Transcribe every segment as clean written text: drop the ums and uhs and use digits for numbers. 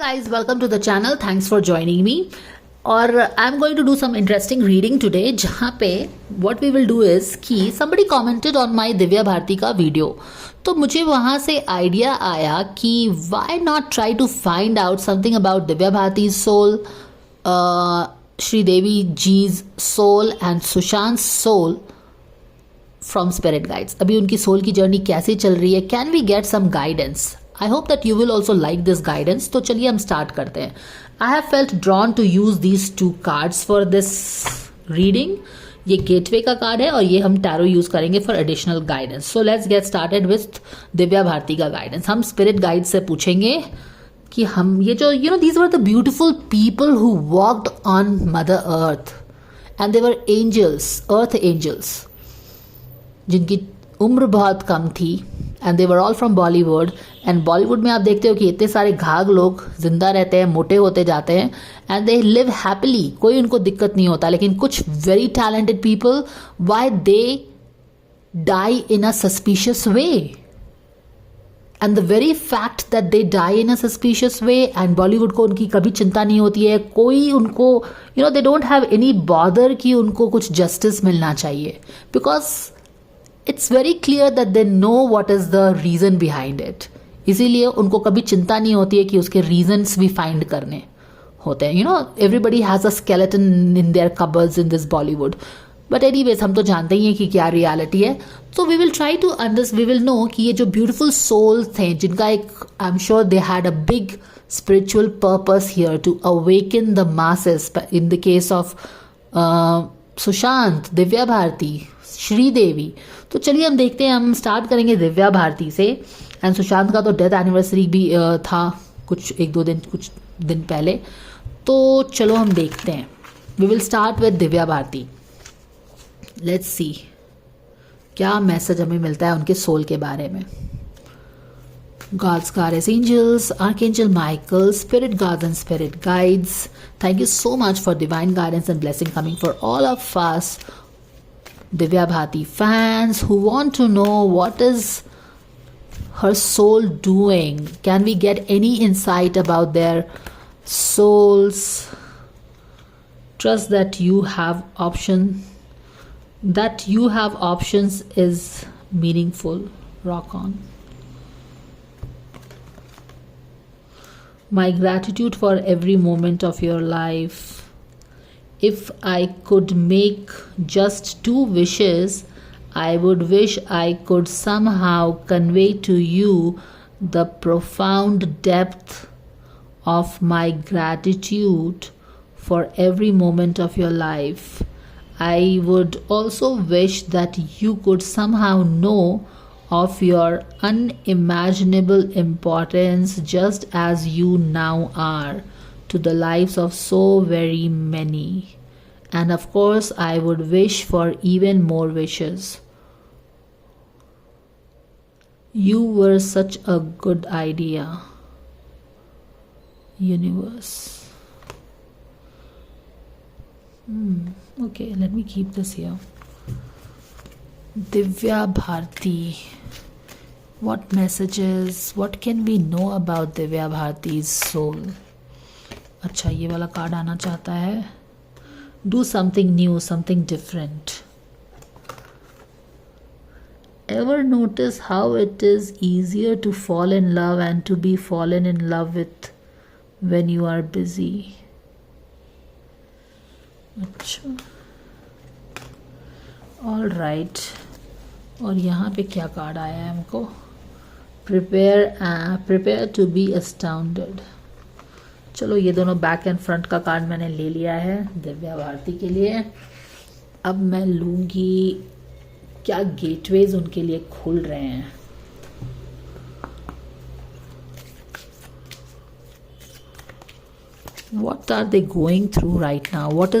guys, welcome to the channel. Thanks for joining me. और I'm going to do some interesting reading today. जहाँ पे what we will do is कि somebody commented on my Divya Bharti का video, तो मुझे वहाँ से आइडिया आया कि why not try to find out something about Divya भारती's soul, Sridevi जी's soul and सुशांत's soul from spirit guides. अभी उनकी सोल की जर्नी कैसे चल रही है? Can we get some guidance? I hope that you will also like this guidance. तो चलिए हम स्टार्ट करते हैं. I have felt drawn to use these two cards for this reading. ये गेटवे का कार्ड है और ये हम टैरो यूज करेंगे for additional guidance. So let's get started with Divya Bharti का गाइडेंस. हम स्पिरिट गाइड से पूछेंगे कि हम ये जो these were the beautiful people who walked on mother earth and they were angels, earth angels, जिनकी उम्र बहुत कम थी and they were all from Bollywood. And Bollywood में आप देखते हो कि इतने सारे घाघ लोग जिंदा रहते हैं, मोटे होते जाते हैं एंड दे लिव हैप्पीली, कोई उनको दिक्कत नहीं होता. लेकिन कुछ very talented people, why they die in a suspicious way. And the very fact that they die in a suspicious way and Bollywood को उनकी कभी चिंता नहीं होती है, कोई उनको they don't have any bother कि उनको कुछ जस्टिस मिलना चाहिए, because it's very clear that they know what is the reason behind it. इसीलिए उनको कभी चिंता नहीं होती है कि उसके रीजन्स भी फाइंड करने होते हैं. Everybody has a skeleton in their cupboards in this Bollywood. But anyways हम तो जानते ही हैं कि क्या रियलिटी है. तो we will try to understand, we will know कि ये जो ब्यूटिफुल सोल्स थे जिनका एक, I am sure they had a big spiritual purpose here to awaken the masses. In the case of Sushant, Divya Bharti, Sridevi. तो चलिए हम देखते हैं. हम स्टार्ट करेंगे दिव्या भारती से. एंड सुशांत का तो डेथ एनिवर्सरी भी था कुछ दिन पहले. तो चलो हम देखते हैं. We will start with Divya Bharti. Let's see क्या मैसेज हमें मिलता है उनके सोल के बारे में. God's goddess angels, Archangel Michael, spirit guards and spirit guides, thank you so much for divine guidance and blessing coming for all of us Divya Bharti fans who want to know what is her soul doing. Can we get any insight about their souls? Trust that you have options is meaningful. Rock on. My gratitude for every moment of your life. If I could make just 2 wishes, I would wish I could somehow convey to you the profound depth of my gratitude for every moment of your life. I would also wish that you could somehow know of your unimaginable importance just as you now are to the lives of so very many. And of course, I would wish for even more wishes. You were such a good idea, universe. Okay, let me keep this here. Divya Bharti. What messages, what can we know about Divya Bharti's soul? अच्छा, ये वाला card आना चाहता है. Do something new, something different. Ever notice how it is easier to fall in love and to be fallen in love with when you are busy? अच्छा, all right. और यहाँ पे क्या कार्ड आया है हमको? Prepare to be astounded. चलो, ये दोनों बैक एंड फ्रंट का कार्ड मैंने ले लिया है दिव्या भारती के लिए. अब मैं लूँगी क्या गेटवेज उनके लिए खुल रहे हैं. What are they going through right now? What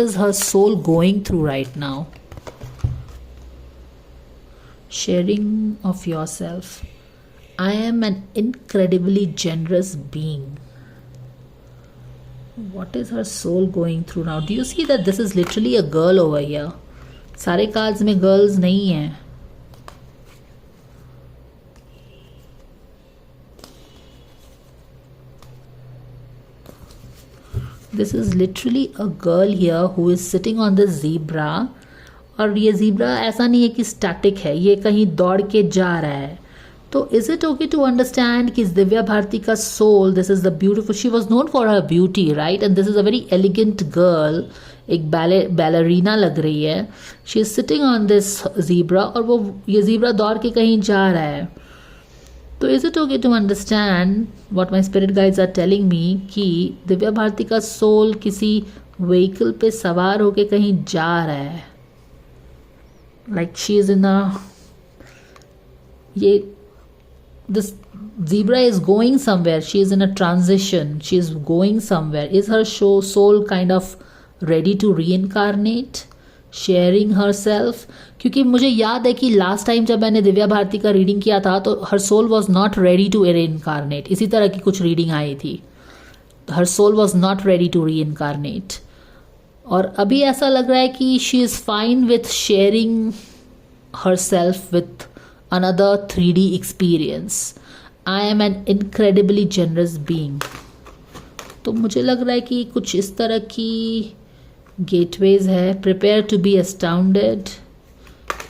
is her soul going through right now? Sharing of yourself. I am an incredibly generous being. What is her soul going through now? Do you see that this is literally a girl over here? सारे cards में girls नहीं हैं. This is literally a girl here who is sitting on the zebra, और ये zebra ऐसा नहीं है कि स्टैटिक है, ये कहीं दौड़ के जा रहा है. तो is it okay to understand कि दिव्या भारती का soul, this is the beautiful, she was known for her beauty right, and this is a very elegant girl, एक बैलरीना लग रही है. She is sitting on this zebra, और वो ये zebra दौड़ के कहीं जा रहा है. तो is it okay to understand what my spirit guides are telling me कि दिव्या भारती का सोल किसी व्हीकल पे सवार होके कहीं जा रहा है, लाइक शी इज इन अ, ये this zebra is going somewhere, she is in a transition, she is going somewhere. Is her soul kind of ready to reincarnate, sharing herself? क्योंकि मुझे याद है कि लास्ट टाइम जब मैंने दिव्या भारती का रीडिंग किया था तो her soul was not ready to reincarnate, इसी तरह की कुछ रीडिंग आई थी. her soul was not ready to reincarnate. और अभी ऐसा लग रहा है कि she is fine with sharing herself with another 3D experience. I am an incredibly generous being. तो मुझे लग रहा है कि कुछ इस तरह की गेटवेज है. Prepare to be astounded.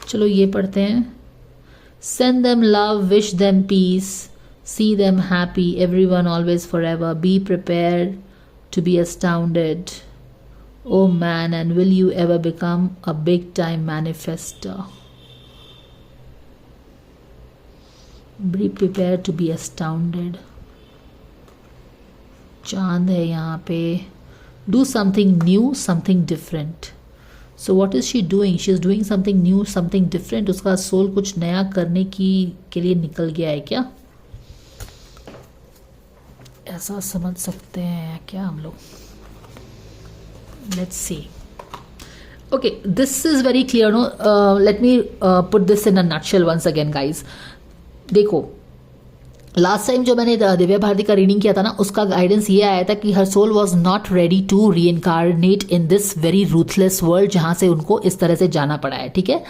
चलो ये पढ़ते हैं. Send them love, wish them peace, see them happy, everyone always forever. Be prepared to be astounded. Oh man, and will you ever become a big time manifester? Be prepared to be astounded. चांद है यहाँ पे. Do something new, something different. So what is she doing? She is doing something new, something different. उसका soul कुछ नया करने के लिए निकल गया है क्या? ऐसा समझ सकते हैं क्या हम लोग? Let's see. Okay, this is very clear. No, let me put this in a nutshell once again, guys. देखो, लास्ट टाइम जो मैंने दिव्या भारती का रीडिंग किया था ना, उसका गाइडेंस ये आया था कि her soul was not ready to reincarnate in this very ruthless world, जहाँ से उनको इस तरह से जाना पड़ा है. ठीक है.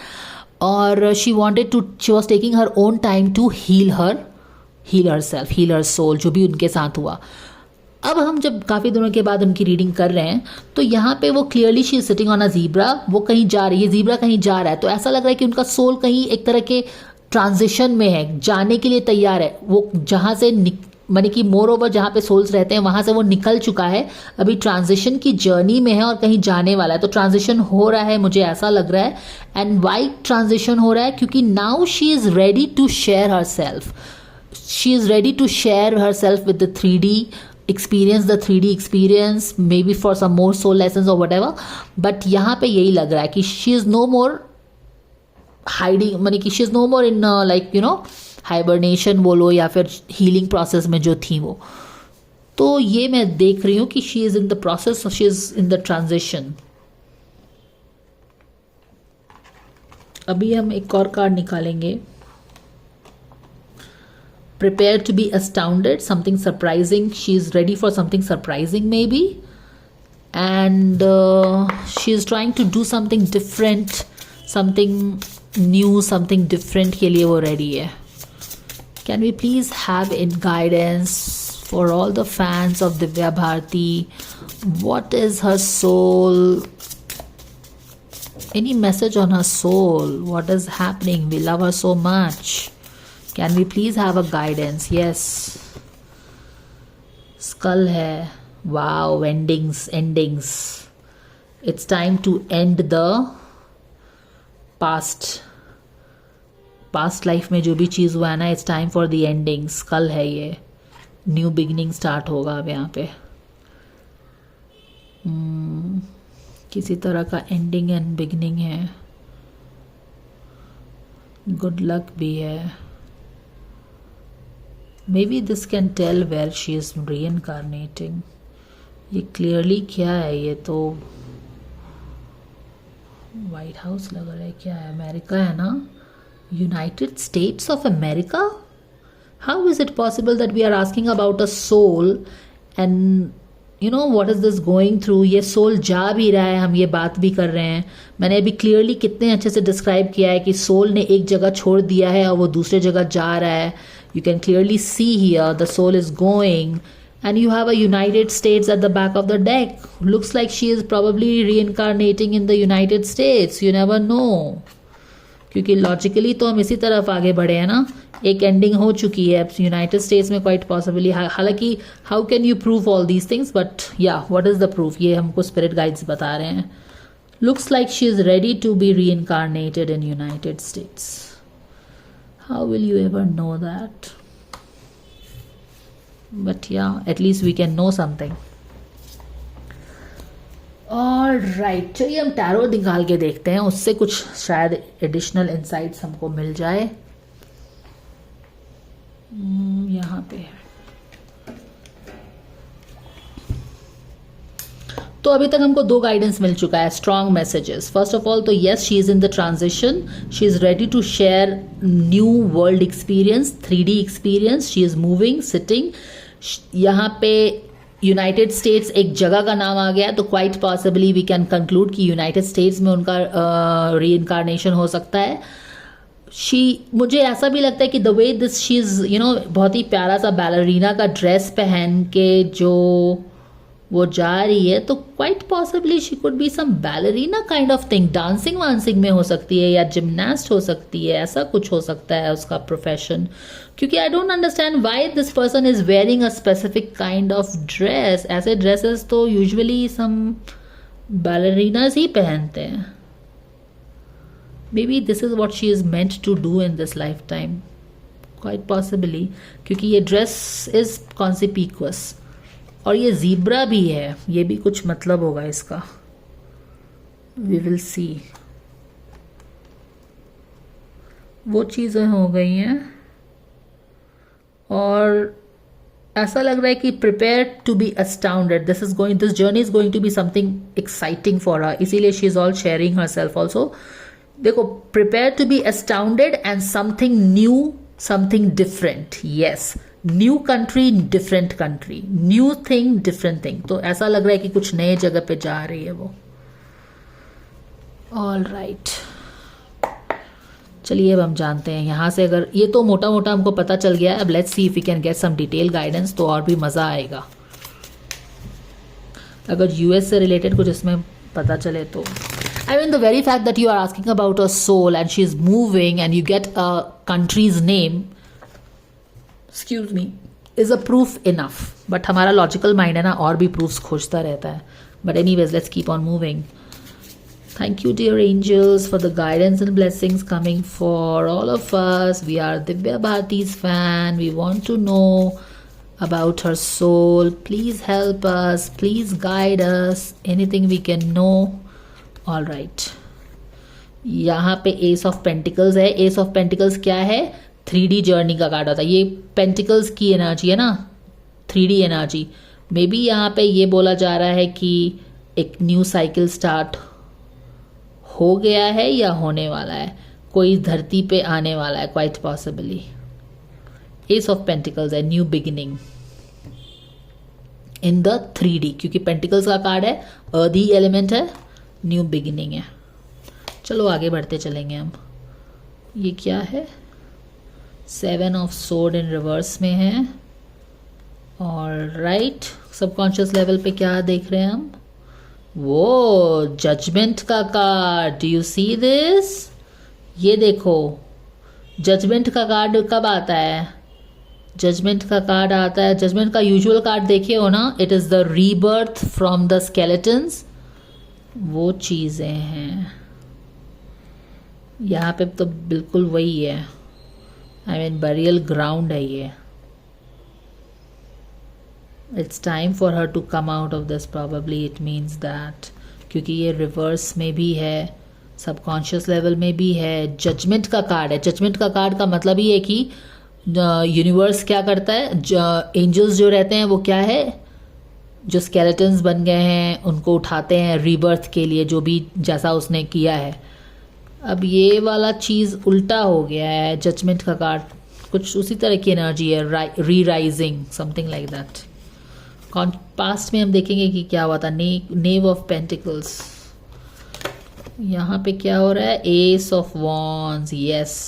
और she was taking her own time to heal herself, heal her soul, जो भी उनके साथ हुआ. अब हम जब काफ़ी दिनों के बाद उनकी रीडिंग कर रहे हैं तो यहाँ पे वो clearly she is sitting on a zebra, वो कहीं जा रही है, ज़ीब्रा कहीं जा रहा है. तो ऐसा लग रहा है कि उनका सोल कहीं एक तरह के ट्रांजिशन में है, जाने के लिए तैयार है. वो जहाँ से माने कि मोर ओवर जहाँ पे सोल्स रहते हैं वहाँ से वो निकल चुका है, अभी ट्रांजिशन की जर्नी में है और कहीं जाने वाला है. तो ट्रांजिशन हो रहा है, मुझे ऐसा लग रहा है. एंड वाई ट्रांजिशन हो रहा है? क्योंकि now she is ready to share herself, she is ready to share herself with the 3D experience, the 3D experience, maybe for some more soul lessons or whatever. But यहाँ पे यही लग रहा है कि she is no more hiding, मानी कि she is no more in like you know hibernation बोलो या फिर हीलिंग प्रोसेस में जो थी वो. तो ये मैं देख रही हूँ कि she is in the process, she is in the transition. अभी हम एक और कार्ड निकालेंगे. Prepare to be astounded, something surprising. She is ready for something surprising maybe, and she is trying to do something different, something new, something different के लिए वो ready है. Can we please have in guidance for all the fans of Divya Bharti? What is her soul? Any message on her soul? What is happening? We love her so much. Can we please have a guidance? Yes, skull है. Wow, endings. It's time to end the past life में जो भी चीज़ हुआ है ना, it's time for the endings. कल है ये, न्यू बिगनिंग स्टार्ट होगा अब यहाँ पे. किसी तरह का एंडिंग एंड बिगनिंग है. गुड लक भी है. Maybe this can tell where she is reincarnating. ये क्लियरली क्या है? ये तो व्हाइट हाउस लग रहा है. क्या है? अमेरिका है ना? United States of America? How is it possible that we are asking about a soul and you know what is this going through? ये सोल जा भी रहा है, हम ये बात भी कर रहे हैं. मैंने अभी क्लियरली कितने अच्छे से डिस्क्राइब किया है कि सोल ने एक जगह छोड़ दिया है और वो दूसरे जगह जा रहा है. You can clearly see here the soul is going and you have a United States at the back of the deck. Looks like she is probably reincarnating in the United States. You never know. क्योंकि logically तो हम इसी तरफ आगे बढ़े हैं ना. एक एंडिंग हो चुकी है यूनाइटेड स्टेट्स में क्वाइट पॉसिबली. हालांकि how can you prove all these things, but yeah what is the proof, ये हमको स्पिरिट गाइड्स बता रहे हैं. Looks like she is ready to be reincarnated in United States. How will you ever know that? But yeah at least we can know something. और right, चलिए हम tarot निकाल के देखते हैं, उससे कुछ शायद एडिशनल इंसाइट्स हमको मिल जाए. यहाँ पे है. तो अभी तक हमको 2 गाइडेंस मिल चुका है, strong messages. First of all तो yes, she is in the transition, she is ready to share new world experience, 3D experience. She is moving, sitting. यहाँ पे यूनाइटेड स्टेट्स एक जगह का नाम आ गया, तो quite possibly we can conclude कि यूनाइटेड स्टेट्स में उनका रीइनकारनेशन हो सकता है. मुझे ऐसा भी लगता है कि the way this she is बहुत ही प्यारा सा बैलरीना का ड्रेस पहन के जो वो जा रही है, तो quite possibly she could be some ballerina kind of thing. Dancing वांसिंग में हो सकती है या जिमनास्ट हो सकती है, ऐसा कुछ हो सकता है उसका प्रोफेशन. क्योंकि I don't understand why this person is wearing a specific kind of dress. ऐसे ड्रेसेस तो यूजुअली सम बैलरीनास ही पहनते हैं. Maybe this is what she is meant to do in this lifetime. Quite possibly. क्योंकि ये ड्रेस इज कॉन्सिपिक्वस और ये zebra भी है, ये भी कुछ मतलब होगा इसका. We will see. वो चीज़ें हो गई हैं और ऐसा लग रहा है कि prepare to be astounded. This journey is going to be something exciting for her. इसीलिए she is all sharing her self also. देखो, prepare to be astounded and something new, something different. Yes, new country, different country, new thing, different thing. तो ऐसा लग रहा है कि कुछ नए जगह पे जा रही है वो. ऑल राइट, चलिए अब हम जानते हैं यहाँ से. अगर ये तो मोटा मोटा हमको पता चल गया है, अब let's see if we can get some detail guidance, तो और भी मज़ा आएगा. अगर यूएस से रिलेटेड कुछ इसमें पता चले तो. I mean, the very fact that you are asking about a soul and she is moving and you get a country's name, excuse me, is a proof enough. But हमारा logical mind है ना, और भी proofs खोजता रहता है. But anyways, let's keep on moving. Thank you, dear angels, for the guidance and blessings coming for all of us. We are Divya Bharati's fan. We want to know about her soul. Please help us. Please guide us. Anything we can know. All right, यहाँ पे S of pentacles है. Ace of pentacles क्या है? 3D journey का card होता है. ये pentacles की एनर्जी है ना, 3D एनर्जी. मे बी यहाँ पे ये बोला जा रहा है कि एक न्यू साइकिल स्टार्ट हो गया है या होने वाला है, कोई धरती पे आने वाला है, quite possibly. Ace of pentacles है, new beginning in the 3D. क्योंकि पेंटिकल्स का कार्ड है, अर्दी एलिमेंट है, न्यू बिगिनिंग है. चलो आगे बढ़ते चलेंगे हम. ये क्या है? 7 ऑफ सोर्ड इन रिवर्स में है. और राइट, सबकॉन्शियस लेवल पे क्या देख रहे हैं हम? वो जजमेंट का card. Do you see this? ये देखो, जजमेंट का कार्ड कब आता है? जजमेंट का कार्ड आता है, जजमेंट का यूजुअल कार्ड देखे हो ना, it is the rebirth from the skeletons. वो चीज़ें हैं यहाँ पे, तो बिल्कुल वही है. आई मीन बरियल ग्राउंड है ये. It's time for her to come out of this probably. It means that क्योंकि ये रिवर्स में भी है, सबकॉन्शियस लेवल में भी है. जजमेंट का कार्ड है. जजमेंट का कार्ड का मतलब ही है कि यूनिवर्स क्या करता है, एंजल्स जो रहते हैं वो क्या है, जो स्केलेटन्स बन गए हैं उनको उठाते हैं रीबर्थ के लिए, जो भी जैसा उसने किया है. अब ये वाला चीज़ उल्टा हो गया है. जजमेंट का कार्ड कुछ उसी तरह की एनर्जी है, re rising, something like that. Past में हम देखेंगे कि क्या हुआ था. Knave of pentacles. यहाँ पे क्या हो रहा है? Ace of wands. Yes,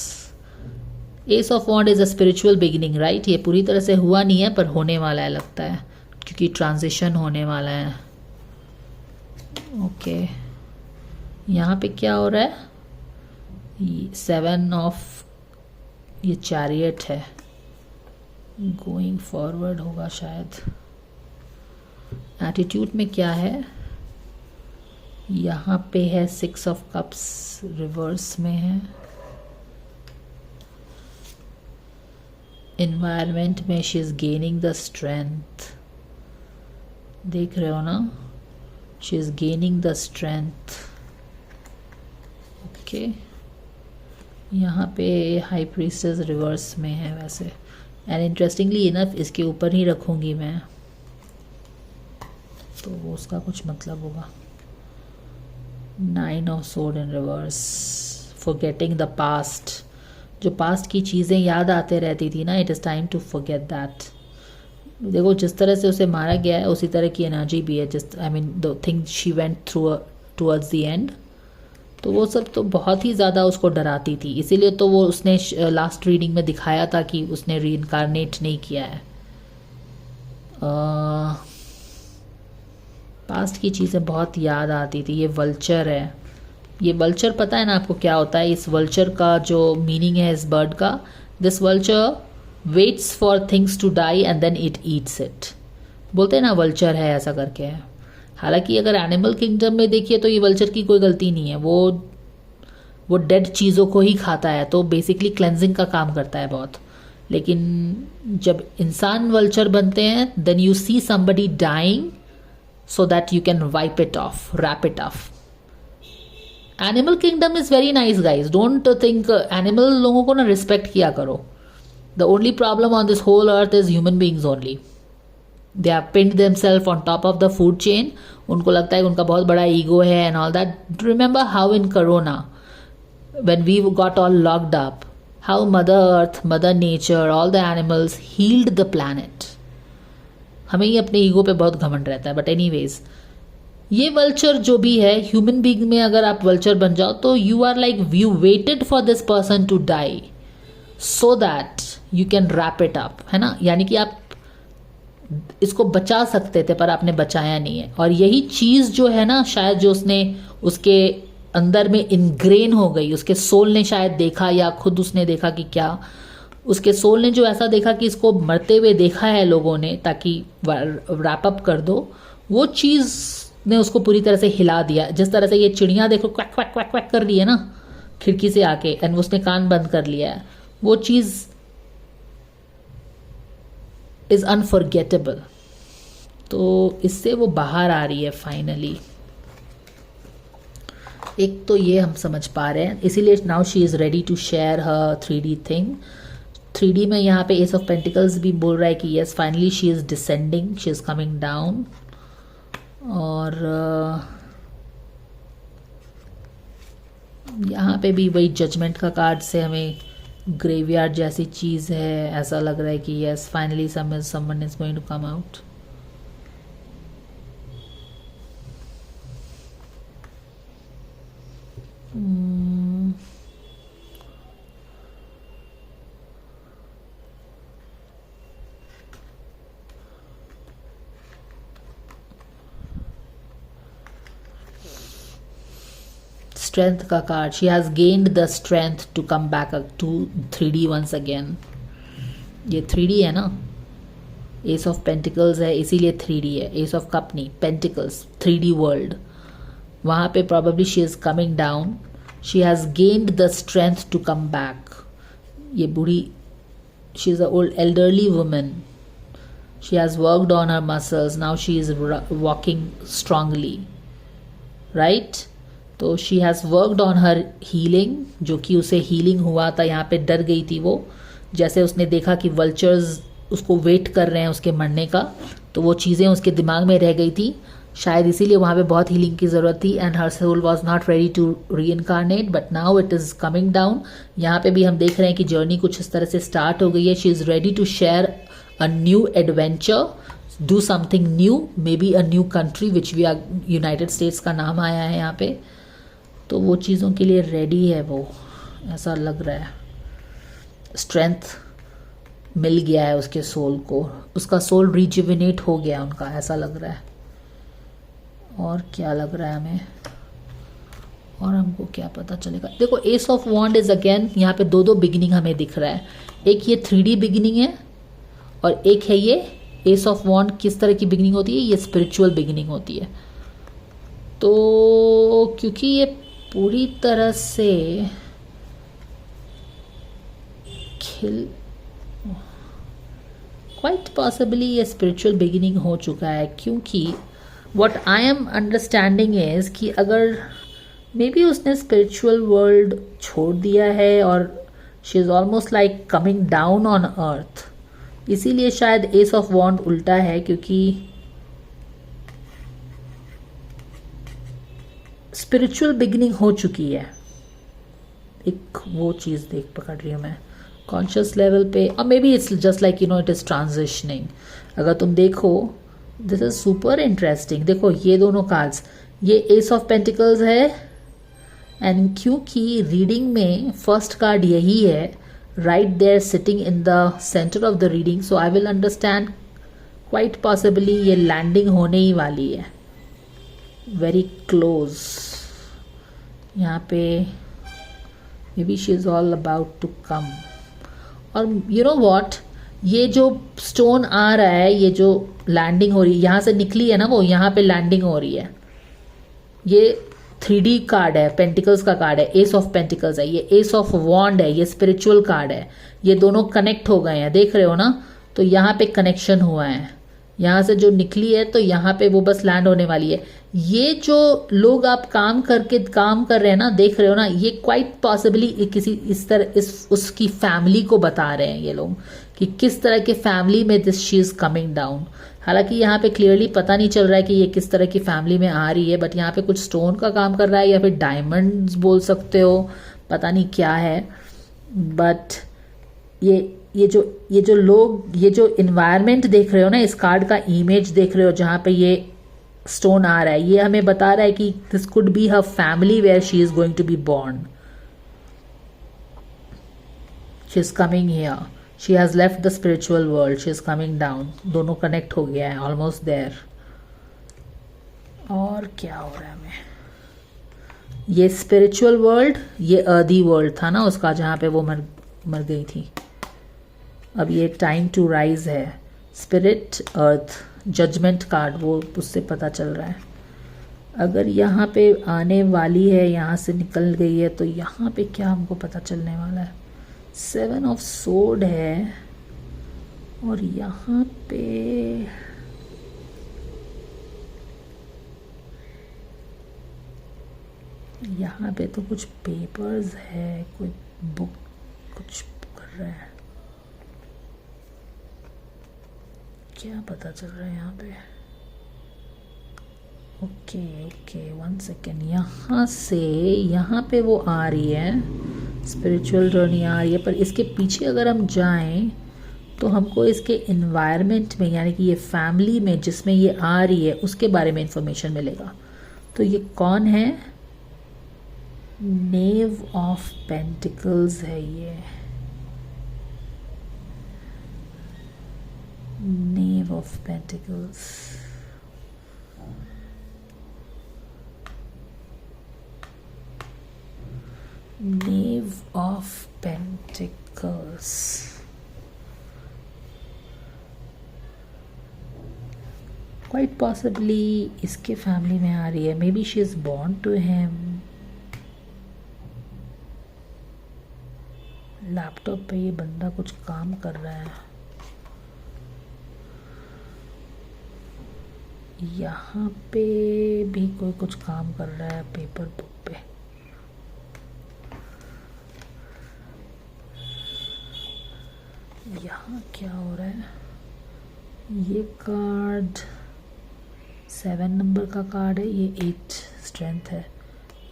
ace of wand is a spiritual beginning, right. ये पूरी तरह से हुआ नहीं है पर होने वाला है लगता है. क्योंकि ट्रांजिशन होने वाला है। ओके, यहाँ पे क्या हो रहा है? 7 ऑफ, ये चैरियट है, गोइंग फॉरवर्ड होगा शायद। एटीट्यूड में क्या है? यहाँ पे है 6 ऑफ कप्स, रिवर्स में है। इन्वायरमेंट में she is gaining the strength, देख रहे हो ना, she is gaining the strength. Okay, यहाँ पे हाई प्रीस्टेस रिवर्स में है वैसे, एंड इंटरेस्टिंगली इनफ इसके ऊपर ही रखूँगी मैं, तो वो उसका कुछ मतलब होगा। 9 of sword in reverse, forgetting the past, जो पास्ट की चीज़ें याद आते रहती थी ना, it is time to forget that. देखो जिस तरह से उसे मारा गया है उसी तरह की एनर्जी भी है, जिस I mean the things she went through towards the end, तो वो सब तो बहुत ही ज़्यादा उसको डराती थी। इसीलिए तो वो उसने लास्ट रीडिंग में दिखाया था कि उसने रीइंकारनेट नहीं किया है। पास्ट की चीज़ें बहुत याद आती थी। ये वल्चर है, ये वल्चर पता है ना आपको क्या होता है? इस वल्चर का जो मीनिंग है इस बर्ड का, this vulture waits for things to die and then it eats it, बोलते हैं ना वल्चर है ऐसा करके है। हालांकि अगर एनिमल किंगडम में देखिए तो ये वल्चर की कोई गलती नहीं है, वो डेड चीज़ों को ही खाता है, तो बेसिकली क्लेंजिंग का काम करता है बहुत। लेकिन जब इंसान वल्चर बनते हैं then you see somebody dying so that you can wipe it off, wrap it off. Animal kingdom is very nice guys, don't think animal लोगों को ना respect किया करो। The only problem on this whole earth is human beings only. They have pinned themselves on top of the food chain, उनको लगता है कि उनका बहुत बड़ा ego है and all that. Remember how in Corona when we got all locked up, how Mother Earth, Mother Nature, all the animals healed the planet. हमें ही अपने ईगो पे बहुत घमंड रहता है। बट एनीवेज, ये वल्चर जो भी है, ह्यूमन बीइंग में अगर आप वल्चर बन जाओ तो you are like you waited for this person to die so that you can wrap it up, है ना। यानी कि आप इसको बचा सकते थे पर आपने बचाया नहीं है। और यही चीज़ जो है ना, शायद जो उसने उसके अंदर में इनग्रेन हो गई, उसके सोल ने शायद देखा या खुद उसने देखा कि क्या, उसके सोल ने जो ऐसा देखा कि इसको मरते हुए देखा है लोगों ने ताकि रैप अप कर दो, वो चीज़ ने उसको पूरी तरह से हिला दिया। जिस तरह से ये चिड़िया देखो क्वैक क्वैक क्वैक क्वैक कर रही है ना खिड़की से आके, एंड उसने कान बंद कर लिया है, वो चीज़ इज अनफॉरगेटेबल। तो इससे वो बाहर आ रही है फाइनली। एक तो ये हम समझ पा रहे हैं, इसीलिए now she is ready to share her 3D thing. 3D में यहाँ पे एस ऑफ पेंटिकल्स भी बोल रहा है कि yes finally she is descending, she is coming down. और यहाँ पे भी वही जजमेंट का कार्ड से हमें ग्रेवयार्ड जैसी चीज़ है, ऐसा लग रहा है कि yes finally someone is going to come out. Strength का card, she has gained the strength to come back to 3D once again. ये 3D है ना, एस ऑफ पेंटिकल्स है इसीलिए 3D है, एस ऑफ कप नहीं, पेंटिकल्स 3D वर्ल्ड। वहाँ पे probably she is coming down, she has gained the strength to come back. ये बूढ़ी, she is a old elderly woman, she has worked on her muscles, now she is walking strongly, right. तो she has worked on her healing, जो कि उसे healing हुआ था, यहाँ पे डर गई थी वो, जैसे उसने देखा कि वल्चर्स उसको वेट कर रहे हैं उसके मरने का, तो वो चीज़ें उसके दिमाग में रह गई थी, शायद इसीलिए वहाँ पे बहुत हीलिंग की ज़रूरत थी। And her soul was not ready to reincarnate but now it is coming down. यहाँ पे भी हम देख रहे हैं कि जर्नी कुछ इस तरह से स्टार्ट हो गई है। She is ready to share a new adventure, do something new, maybe a new country which we are, United States का नाम आया है यहाँ पे, तो वो चीज़ों के लिए रेडी है वो, ऐसा लग रहा है। स्ट्रेंथ मिल गया है उसके सोल को, उसका सोल रिजुविनेट हो गया उनका, ऐसा लग रहा है। और क्या लग रहा है हमें, और हमको क्या पता चलेगा। देखो ace of wand is again, यहाँ पे दो दो बिगिनिंग हमें दिख रहा है। एक ये 3D बिगिनिंग है और एक है ये एस ऑफ वॉन्ड। किस तरह की बिगिनिंग होती है, ये स्पिरिचुअल बिगिनिंग होती है। तो क्योंकि ये पूरी तरह से खिल, क्वाइट पॉसिबली ये स्पिरिचुअल बिगिनिंग हो चुका है, क्योंकि what I am understanding is कि अगर मे बी उसने स्पिरिचुअल वर्ल्ड छोड़ दिया है और she is almost like coming down on earth, इसीलिए शायद एस ऑफ वॉन्ड उल्टा है, क्योंकि स्पिरिचुअल बिगिनिंग हो चुकी है। एक वो चीज़ देख पकड़ रही हूँ मैं कॉन्शियस लेवल पे, और may be it's just like you no it is transitioning. अगर तुम देखो दिस इज सुपर इंटरेस्टिंग। देखो ये दोनों कार्ड्स, ये एस ऑफ पेंटिकल्स है, एंड क्योंकि रीडिंग में फर्स्ट कार्ड यही है, right there sitting in the center of the reading, so I will understand quite possibly ये लैंडिंग होने ही वाली है, वेरी क्लोज। यहाँ पे maybe she is all about to come. और यू नो वॉट, ये जो स्टोन आ रहा है, ये जो लैंडिंग हो रही है, यहाँ से निकली है ना वो, यहाँ पे लैंडिंग हो रही है। ये 3D कार्ड है, पेंटिकल्स का कार्ड है, एस ऑफ पेंटिकल्स है, ये एस ऑफ वॉन्ड है, ये स्पिरिचुअल कार्ड है। ये दोनों कनेक्ट हो गए हैं, देख रहे हो ना। तो यहाँ पे कनेक्शन हुआ है, यहाँ से जो निकली है तो यहाँ पे वो बस लैंड होने वाली है। ये जो लोग आप काम कर रहे हैं ना, देख रहे हो ना, ये क्वाइट पॉसिबली किसी इस तरह इस उसकी फैमिली को बता रहे हैं ये लोग कि किस तरह के फैमिली में this she is coming down. हालांकि यहाँ पे क्लियरली पता नहीं चल रहा है कि ये किस तरह की फैमिली में आ रही है, बट यहाँ पे कुछ स्टोन का काम कर रहा है या फिर डायमंड्स बोल सकते हो, पता नहीं क्या है। बट ये जो लोग, ये जो इन्वायरमेंट देख रहे हो ना, इस कार्ड का इमेज देख रहे हो जहाँ पे ये स्टोन आ रहा है, ये हमें बता रहा है कि this could be her family where she is going to be born. She is coming here, she has left the spiritual world, she is coming down. दोनों कनेक्ट हो गया है, ऑलमोस्ट देयर। और क्या हो रहा है हमें, ये स्पिरिचुअल वर्ल्ड, ये अर्दी वर्ल्ड था ना उसका, जहाँ पे वो मर गई थी। अब ये टाइम टू राइज है, स्पिरिट अर्थ जजमेंट कार्ड, वो उससे पता चल रहा है। अगर यहाँ पे आने वाली है, यहाँ से निकल गई है, तो यहाँ पे क्या हमको पता चलने वाला है। 7 ऑफ सोर्ड है, और यहाँ पे तो कुछ पेपर्स है, कोई बुक कुछ कर रहा है, क्या पता चल रहा है यहाँ पे। ओके 1 सेकेंड, यहाँ से यहाँ पे वो आ रही है, स्पिरिचुअल जर्नी आ रही है, पर इसके पीछे अगर हम जाएं तो हमको इसके इन्वायरमेंट में, यानी कि ये फैमिली में जिसमें ये आ रही है उसके बारे में इंफॉर्मेशन मिलेगा। तो ये कौन है, नेव ऑफ पेंटिकल्स है ये, knave of pentacles. Knave of pentacles, quite possibly इसके फैमिली में आ रही है। Maybe she is born to him. Laptop पे ये बंदा कुछ काम कर रहा है, यहाँ पे भी कोई कुछ काम कर रहा है पेपर बुक पे। यहाँ क्या हो रहा है, ये कार्ड 7 नंबर का कार्ड है, ये 8 स्ट्रेंथ है।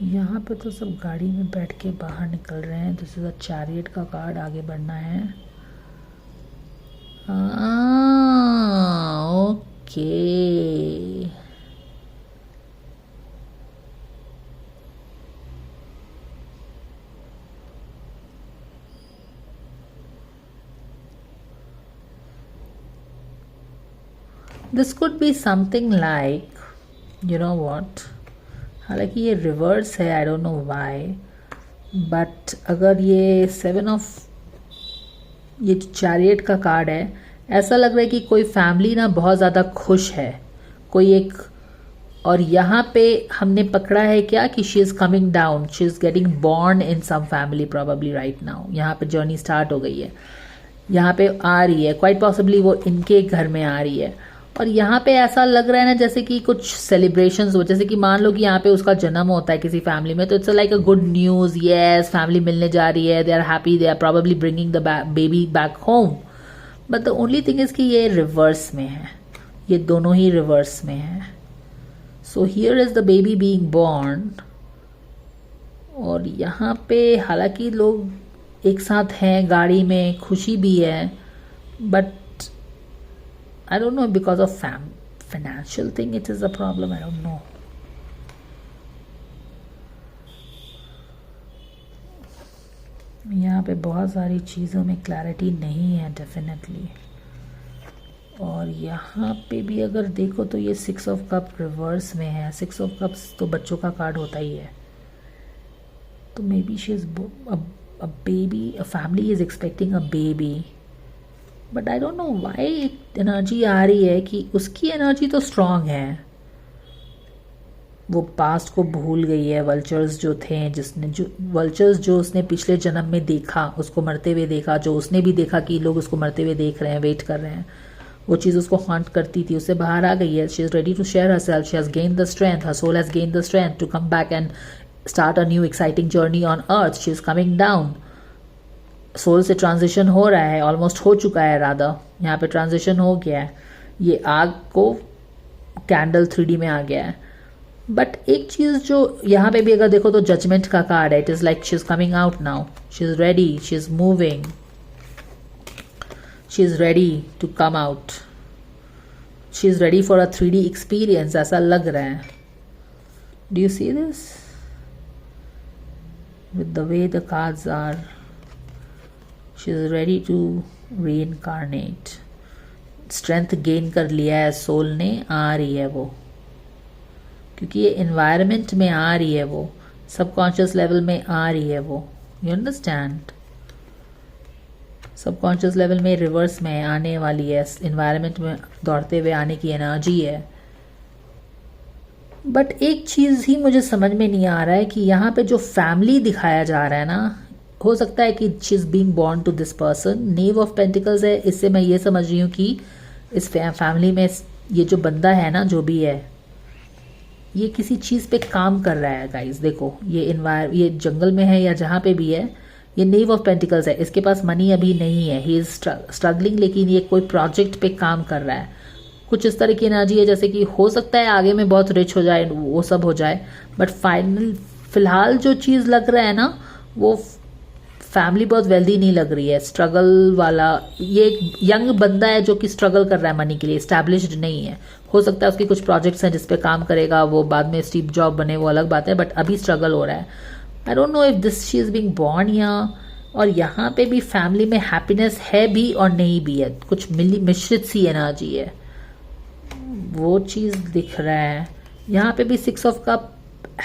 यहाँ पे तो सब गाड़ी में बैठ के बाहर निकल रहे हैं। दिस इज अ चैरियट का कार्ड, आगे बढ़ना है। Okay, this could be something like, you know what, हालांकि ये रिवर्स है, आई डोंट नो वाई, बट अगर ये 7 ऑफ ये चैरियट का कार्ड है, ऐसा लग रहा है कि कोई फैमिली ना बहुत ज़्यादा खुश है, कोई एक, और यहाँ पे हमने पकड़ा है क्या कि she is coming down, she is getting born in some family probably right now. यहाँ पे जर्नी स्टार्ट हो गई है, यहाँ पे आ रही है, क्वाइट पॉसिबली वो इनके घर में आ रही है। और यहाँ पे ऐसा लग रहा है ना जैसे कि कुछ सेलिब्रेशंस हो, जैसे कि मान लो कि यहाँ पे उसका जन्म होता है किसी फैमिली में, तो it's like a good news, yes family मिलने जा रही है, they are happy, they are probably bringing the baby back home. But the only thing is कि ये रिवर्स में है, ये दोनों ही रिवर्स में है। So here is the baby being born, और यहाँ पे हालांकि लोग एक साथ हैं, गाड़ी में खुशी भी है, but I don't know, because of financial thing it is a problem, I don't know. यहाँ पे बहुत सारी चीज़ों में क्लैरिटी नहीं है डेफिनेटली। और यहाँ पे भी अगर देखो तो ये 6 ऑफ कप रिवर्स में है। 6 ऑफ कप्स तो बच्चों का कार्ड होता ही है, तो maybe she is a baby, a family is expecting a baby, but I don't know why energy आ रही है कि उसकी एनर्जी तो स्ट्रांग है, वो पास्ट को भूल गई है। वल्चर्स जो थे, वल्चर्स जो उसने पिछले जन्म में देखा, उसको मरते हुए देखा, जो उसने भी देखा कि लोग उसको मरते हुए देख रहे हैं, वेट कर रहे हैं, वो चीज़ उसको हॉन्ट करती थी, उससे बाहर आ गई है। She is ready to share herself, she has gain the strength, her soul has gain the strength to come back and start a new exciting journey on earth. She is coming down, soul से transition हो रहा है, almost हो चुका है, राधा यहाँ पे transition हो गया है। ये आग को कैंडल 3D में आ गया है। बट एक चीज़ जो यहाँ पे भी अगर देखो तो जजमेंट का कार्ड है। It is like she is coming out now, she is ready, she is moving, she is ready to come out, she is ready for a 3D experience, ऐसा लग रहा है। Do you see this with the way the cards are? She is ready to reincarnate, strength gain कर लिया है soul ने, आ रही है वो, क्योंकि ये एनवायरनमेंट में आ रही है, वो सबकॉन्शियस लेवल में आ रही है वो, यू अंडरस्टैंड। सबकॉन्शियस लेवल में रिवर्स में आने वाली है, एनवायरनमेंट में दौड़ते हुए आने की एनर्जी है। बट एक चीज़ ही मुझे समझ में नहीं आ रहा है कि यहाँ पे जो फैमिली दिखाया जा रहा है ना, हो सकता है कि she is being born to this person. Knave of pentacles है, इससे मैं ये समझ रही हूँ कि इस फैमिली में ये जो बंदा है ना, जो भी है, ये किसी चीज़ पे काम कर रहा है गाइस। देखो ये जंगल में है या जहाँ पे भी है, ये नेव ऑफ पेंटिकल्स है, इसके पास मनी अभी नहीं है, ही इज़ स्ट्रगलिंग, लेकिन ये कोई प्रोजेक्ट पे काम कर रहा है। कुछ इस तरह की एनर्जी है जैसे कि हो सकता है आगे में बहुत रिच हो जाए, वो सब हो जाए, बट फिलहाल जो चीज़ लग रहा है ना, वो फैमिली बहुत वेल्दी नहीं लग रही है, स्ट्रगल वाला। ये एक यंग बंदा है जो कि स्ट्रगल कर रहा है मनी के लिए, एस्टैब्लिश्ड नहीं है। हो सकता है उसके कुछ प्रोजेक्ट्स हैं जिस पे काम करेगा, वो बाद में स्टीव जॉब बने, वो अलग बात है, बट अभी स्ट्रगल हो रहा है। आई don't know if this she is being born या, और यहाँ पे भी फैमिली में हैप्पीनेस है भी और नहीं भी है, कुछ मिश्रित सी एनर्जी है, वो चीज़ दिख रहा है। यहाँ पे भी 6 ऑफ कप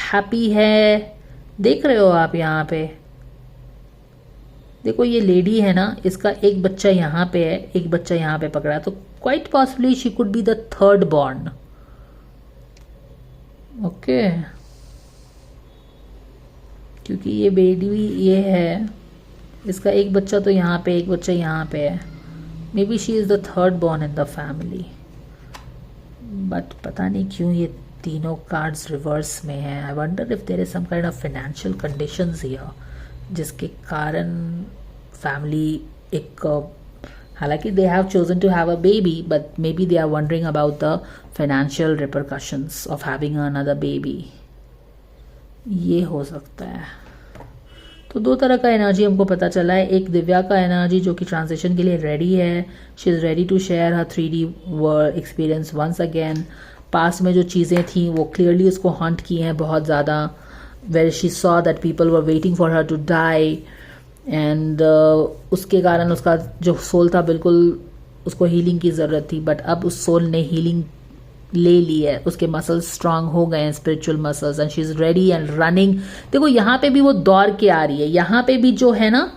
हैप्पी है, देख रहे हो आप। यहाँ पे देखो ये लेडी है ना, इसका एक बच्चा यहाँ पे है, एक बच्चा यहाँ पे पकड़ा है, तो quite possibly she could be the third born. Okay, क्योंकि ये बेबी ये है, इसका एक बच्चा तो यहाँ पे, एक बच्चा यहाँ पे है, maybe she is the third born in the family. But पता नहीं क्यों ये तीनों कार्ड्स रिवर्स में हैं। I wonder if there is some kind of financial conditions here, जिसके कारण फैमिली एक, हालांकि they have chosen to have a baby, but maybe they are wondering about the financial repercussions of having another baby. ये हो सकता है। तो 2 तरह का एनर्जी हमको पता चला है। एक दिव्या का एनर्जी जो कि ट्रांजिशन के लिए रेडी है, she is ready to share her 3D world experience once again. Past में जो चीज़ें थी वो क्लियरली उसको हॉन्ट की हैं बहुत ज़्यादा, where she saw that people were waiting for her to die, and उसके कारण उसका जो सोल था बिल्कुल उसको हीलिंग की ज़रूरत थी, बट अब उस सोल ने हीलिंग ले ली है, उसके मसल्स स्ट्रांग हो गए हैं, spiritual muscles, and she is ready and running. देखो यहाँ पे भी वो दौड़ के आ रही है, यहाँ पे भी जो है ना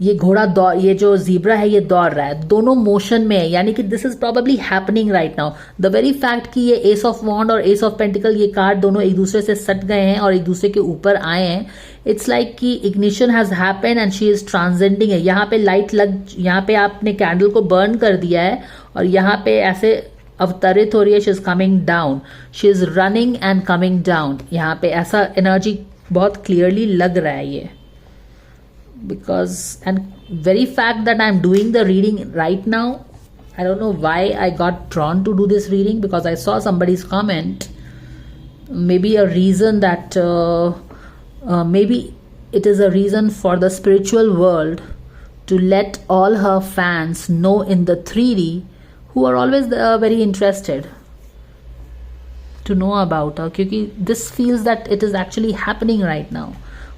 ये घोड़ा दौड़, ये जो जीब्रा है ये दौड़ रहा है, दोनों मोशन में है, यानी कि this is probably happening right now. The very fact कि ये एस ऑफ वॉन्ड और एस ऑफ पेंटिकल ये कार्ड दोनों एक दूसरे से सट गए हैं और एक दूसरे के ऊपर आए हैं, इट्स लाइक कि ignition has happened and she is transcending है। यहाँ पे लाइट लग, यहाँ पे आपने कैंडल को बर्न कर दिया है और यहाँ पे ऐसे अवतरित हो रही है, she is coming down, she is running and coming down. यहाँ पे ऐसा एनर्जी बहुत क्लियरली लग रहा है ये, because and very fact that I'm doing the reading right now, I don't know why I got drawn to do this reading, because I saw somebody's comment, maybe a reason that maybe it is a reason for the spiritual world to let all her fans know in the 3D who are always very interested to know about her, क्योंकि this feels that it is actually happening right now।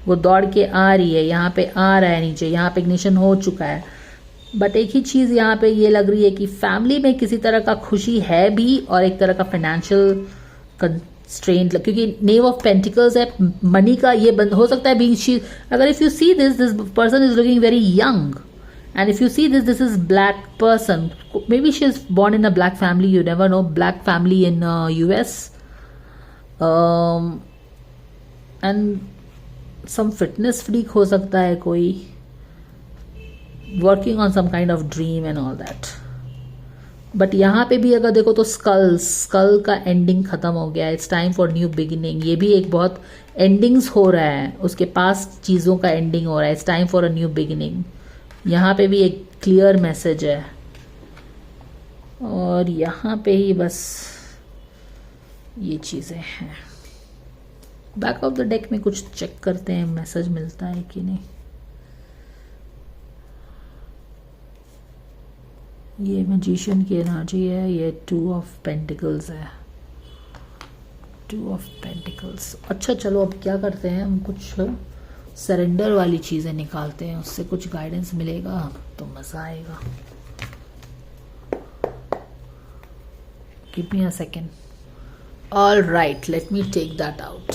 वो दौड़ के आ रही है, यहाँ पे आ रहा है नीचे, यहाँ पे इग्निशन हो चुका है, बट एक ही चीज़ यहाँ पे ये लग रही है कि फैमिली में किसी तरह का खुशी है भी और एक तरह का फाइनेंशियल कंस्ट्रेंट, क्योंकि नेव ऑफ पेंटिकल्स है, मनी का ये बंद हो सकता है बीइंग शी। अगर if you see this person is looking very young, and if you see this is black person, maybe she is born in a black family, you never know, black family in US, and some fitness freak हो सकता है कोई, working on some kind of dream and all that. But यहाँ पे भी अगर देखो तो स्कल का एंडिंग खत्म हो गया, it's time for new beginning. ये भी एक बहुत एंडिंग्स हो रहा है, उसके पास चीज़ों का एंडिंग हो रहा है, it's time for a new beginning. यहाँ पे भी एक क्लियर मैसेज है, और यहाँ पे ही बस ये चीज़ें हैं। बैक ऑफ द डेक में कुछ चेक करते हैं मैसेज मिलता है कि नहीं। ये मैजिशियन की एनर्जी है, ये 2 ऑफ पेंटिकल्स है, 2 ऑफ पेंटिकल्स। अच्छा चलो अब क्या करते हैं, हम कुछ सरेंडर वाली चीज़ें निकालते हैं, उससे कुछ गाइडेंस मिलेगा तो मज़ा आएगा। Give me a second. All right, let me take that out.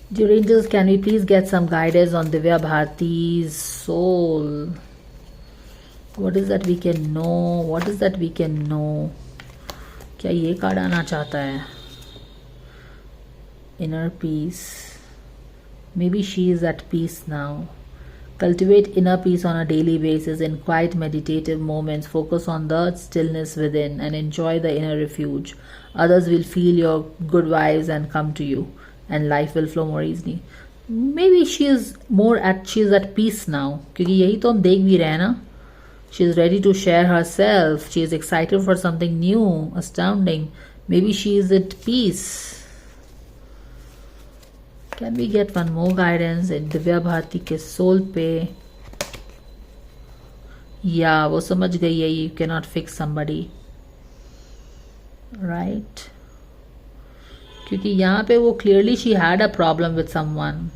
Dear angels, can we please get some guidance on Divya Bharati's soul? What is that we can know? What is that we can know? क्या ये card आना चाहता है? Inner peace. Maybe she is at peace now. Cultivate inner peace on a daily basis in quiet meditative moments. Focus on the stillness within and enjoy the inner refuge. Others will feel your good vibes and come to you, and life will flow more easily. Maybe she is at peace now, क्योंकि यही तो हम देख भी रहे हैं ना। She is ready to share herself. She is excited for something new, astounding. Maybe she is at peace. Can we get one more guidance in Divya Bharti के सोल पे? या वो समझ गई है, you cannot fix somebody, right? क्योंकि यहाँ पे वो clearly she had a problem with someone,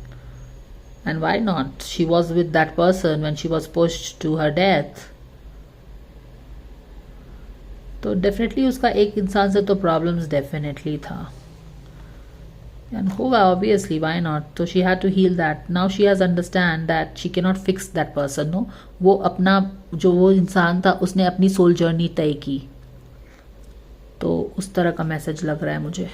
and why not, she was with that person when she was pushed to her death. तो डेफिनेटली उसका एक इंसान से तो प्रॉब्लम्स डेफिनेटली था, एंड होगा ऑब्वियसली, व्हाई नॉट। तो she had to heal that. Now she has understand that she can not fix that person. No, वो अपना जो वो इंसान था उसने अपनी सोल जर्नी तय की, तो उस तरह का मैसेज लग रहा है मुझे।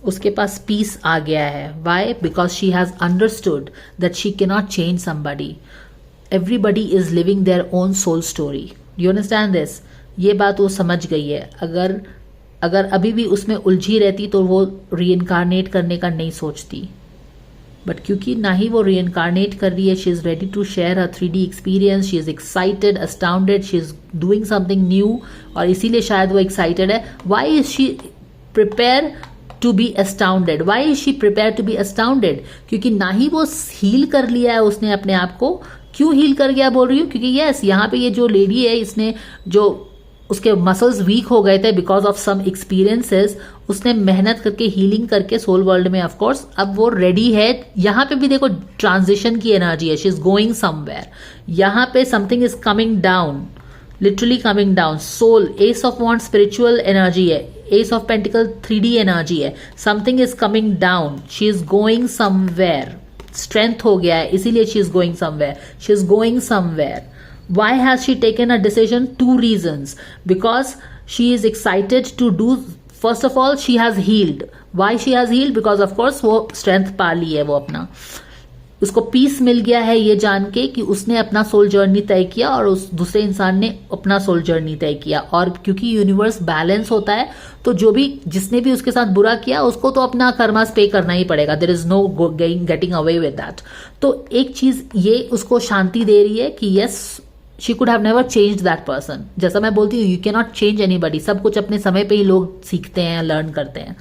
उसके पास पीस आ गया है। Why? Because she has understood that she can not change somebody, everybody is living their own soul story. You understand this? ये बात वो समझ गई है। अगर अभी भी उसमें उलझी रहती तो वो रीइनकारनेट करने का नहीं सोचती, बट क्योंकि ना ही वो रीइनकारनेट कर रही है, she is ready to share her 3D experience, she is excited, astounded, she is doing something new, और इसीलिए शायद वो एक्साइटेड है। Why is she prepare to be astounded? Why is she prepare to be astounded? क्योंकि ना ही वो heal कर लिया है उसने अपने आप को। क्यों हील कर गया बोल रही हूँ? क्योंकि यस, यहाँ पे ये जो लेडी है, इसने जो उसके मसल्स वीक हो गए थे बिकॉज ऑफ सम एक्सपीरियंसेस, उसने मेहनत करके हीलिंग करके सोल वर्ल्ड में ऑफ कोर्स अब वो रेडी है। यहाँ पे भी देखो ट्रांजिशन की एनर्जी है, शी इज गोइंग समवेयर। यहाँ पे something is coming down, literally coming down. Soul, ace of wand spiritual energy है, ace of pentacle 3D energy है। Something is coming down, she is going somewhere. Strength हो गया है इसीलिए she is going somewhere, she is going somewhere. Why has she taken a decision? 2 reasons. Because she is excited to do, first of all, she has healed. Why she has healed? Because of course वो strength पा ली है, वो अपना, उसको piece मिल गया है ये जान के कि उसने अपना सोल जर्नी तय किया और उस दूसरे इंसान ने अपना सोल जर्नी तय किया। और क्योंकि यूनिवर्स बैलेंस होता है तो जो भी जिसने भी उसके साथ बुरा किया उसको तो अपना कर्मास पे करना ही पड़ेगा, there is no getting away with that. तो एक चीज ये उसको शांति दे रही है कि yes, she could have never change that person. जैसा मैं बोलती हूँ, you can not change anybody, सब कुछ अपने समय पे ही लोग सीखते हैं, लर्न करते हैं।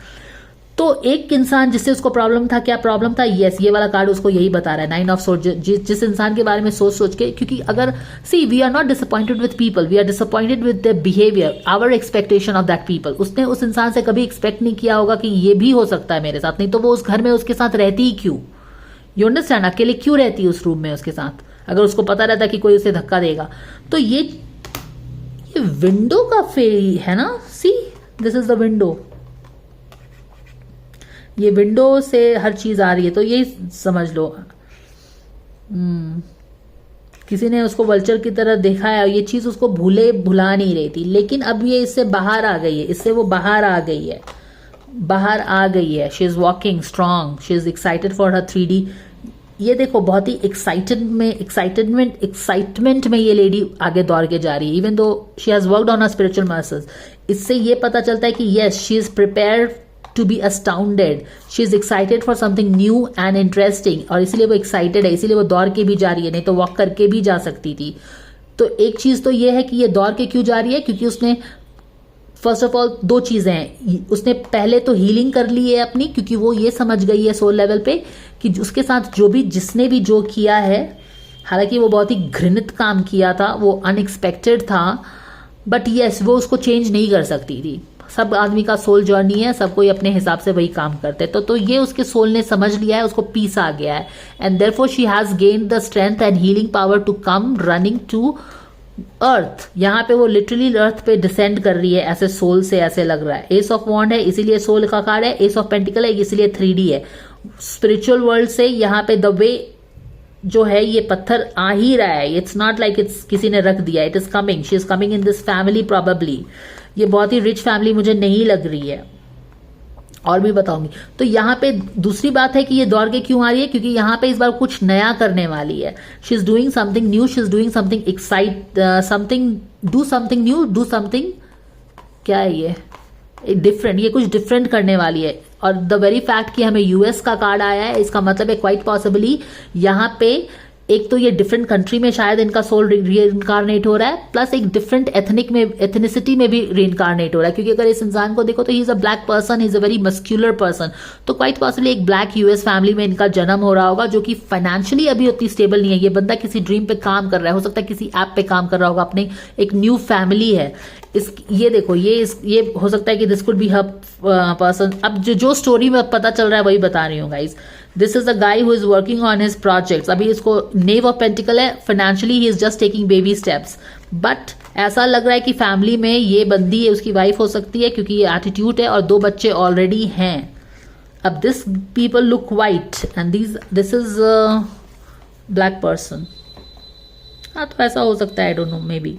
तो एक इंसान जिससे उसको प्रॉब्लम था, क्या प्रॉब्लम था? यस, ये वाला कार्ड उसको यही बता रहा है, 9 ऑफ सोर्ड। जिस इंसान के बारे में सोच सोच के, क्योंकि अगर see we are not disappointed with people, we are disappointed with their behaviour, our expectation of that people. उसने उस इंसान से कभी एक्सपेक्ट नहीं किया होगा कि ये भी हो सकता है मेरे साथ, नहीं तो वो उस घर में उसके साथ रहती ही क्यों? You understand? अकेले क्यों रहती है उस रूम में उसके साथ, अगर उसको पता रहता कि कोई उसे धक्का देगा? तो ये विंडो का फेरी है ना, सी दिस इज द विंडो, ये विंडो से हर चीज आ रही है। तो ये समझ लो किसी ने उसको वल्चर की तरह देखा है और ये चीज उसको भुला नहीं रही थी, लेकिन अब ये इससे बाहर आ गई है, इससे वो बाहर आ गई है, बाहर आ गई है। She is walking strong, she is excited for her 3D। ये देखो बहुत ही एक्साइटमेंट में ये लेडी आगे दौड़ के जा रही है, even though she has worked on a spiritual muscles. इससे ये पता चलता है कि yes, she is prepared to be astounded, she is excited for something new and interesting, और इसीलिए वो एक्साइटेड है, इसीलिए वो दौड़ के भी जा रही है, नहीं तो वॉक करके भी जा सकती थी। तो एक चीज तो ये है कि ये दौड़ के क्यों जा रही है, क्योंकि उसने फर्स्ट ऑफ ऑल 2 चीजें हैं, उसने पहले तो हीलिंग कर ली है अपनी, क्योंकि वो ये समझ गई है सोल लेवल पे कि उसके साथ जिसने भी जो किया है, हालांकि वो बहुत ही घृणित काम किया था, वो अनएक्सपेक्टेड था, बट यस वो उसको चेंज नहीं कर सकती थी। सब आदमी का सोल जर्नी है, सब कोई अपने हिसाब से वही काम करते हैं। तो ये उसके सोल ने समझ लिया है, उसको पीस आ गया है, and therefore she has gained the strength and healing power to come running to earth. यहाँ पे वो लिटरली अर्थ पे डिसेंड कर रही है, ऐसे सोल से ऐसे लग रहा है। एस ऑफ वॉन्ड है इसीलिए सोल का कार्ड है, एस ऑफ पेंटिकल है इसलिए 3D है। स्पिरिचुअल वर्ल्ड से यहाँ पे द वे जो है ये पत्थर आ ही रहा है, इट्स नॉट लाइक इट्स किसी ने रख दिया, it is coming, she is coming in this family probably. ये बहुत ही रिच फैमिली मुझे नहीं लग रही है, और भी बताऊंगी। तो यहाँ पे दूसरी बात है कि ये दौड़ के क्यों आ रही है, क्योंकि यहाँ पे इस बार कुछ नया करने वाली है। She is doing something new, she is doing something something, do something new, do something, क्या है ये डिफरेंट, ये कुछ डिफरेंट करने वाली है। और द वेरी फैक्ट कि हमें यूएस का कार्ड आया है, इसका मतलब है क्वाइट पॉसिबली यहाँ पे एक तो ये डिफरेंट कंट्री में शायद इनका सोल रीइनकारनेट हो रहा है, प्लस एक डिफरेंट एथनिसिटी में भी रीइनकारनेट हो रहा है। क्योंकि अगर इस इंसान को देखो तो he is a black person, he is a very muscular person, तो क्वाइट पॉसिबली एक ब्लैक यूएस फैमिली में इनका जन्म हो रहा होगा, जो कि फाइनेंशियली अभी उतनी स्टेबल नहीं है। ये बंदा किसी ड्रीम पे काम कर रहा है, हो सकता है किसी ऐप पे काम कर रहा होगा, अपने एक न्यू फैमिली है। ये देखो ये हो सकता है कि this could be her person. अब जो स्टोरी में पता चल रहा है वही बता रही हूँ guys. This is a guy who is working on his projects. अभी इसको नेव ऑफ पेंटिकल है, financially he is just taking baby steps, but ऐसा लग रहा है कि फैमिली में ये बंदी है उसकी वाइफ हो सकती है, क्योंकि ये एटीट्यूड है और 2 बच्चे ऑलरेडी हैं। अब this people look white and this is black person. हाँ तो ऐसा हो सकता है, आई डोंट नो, मे बी।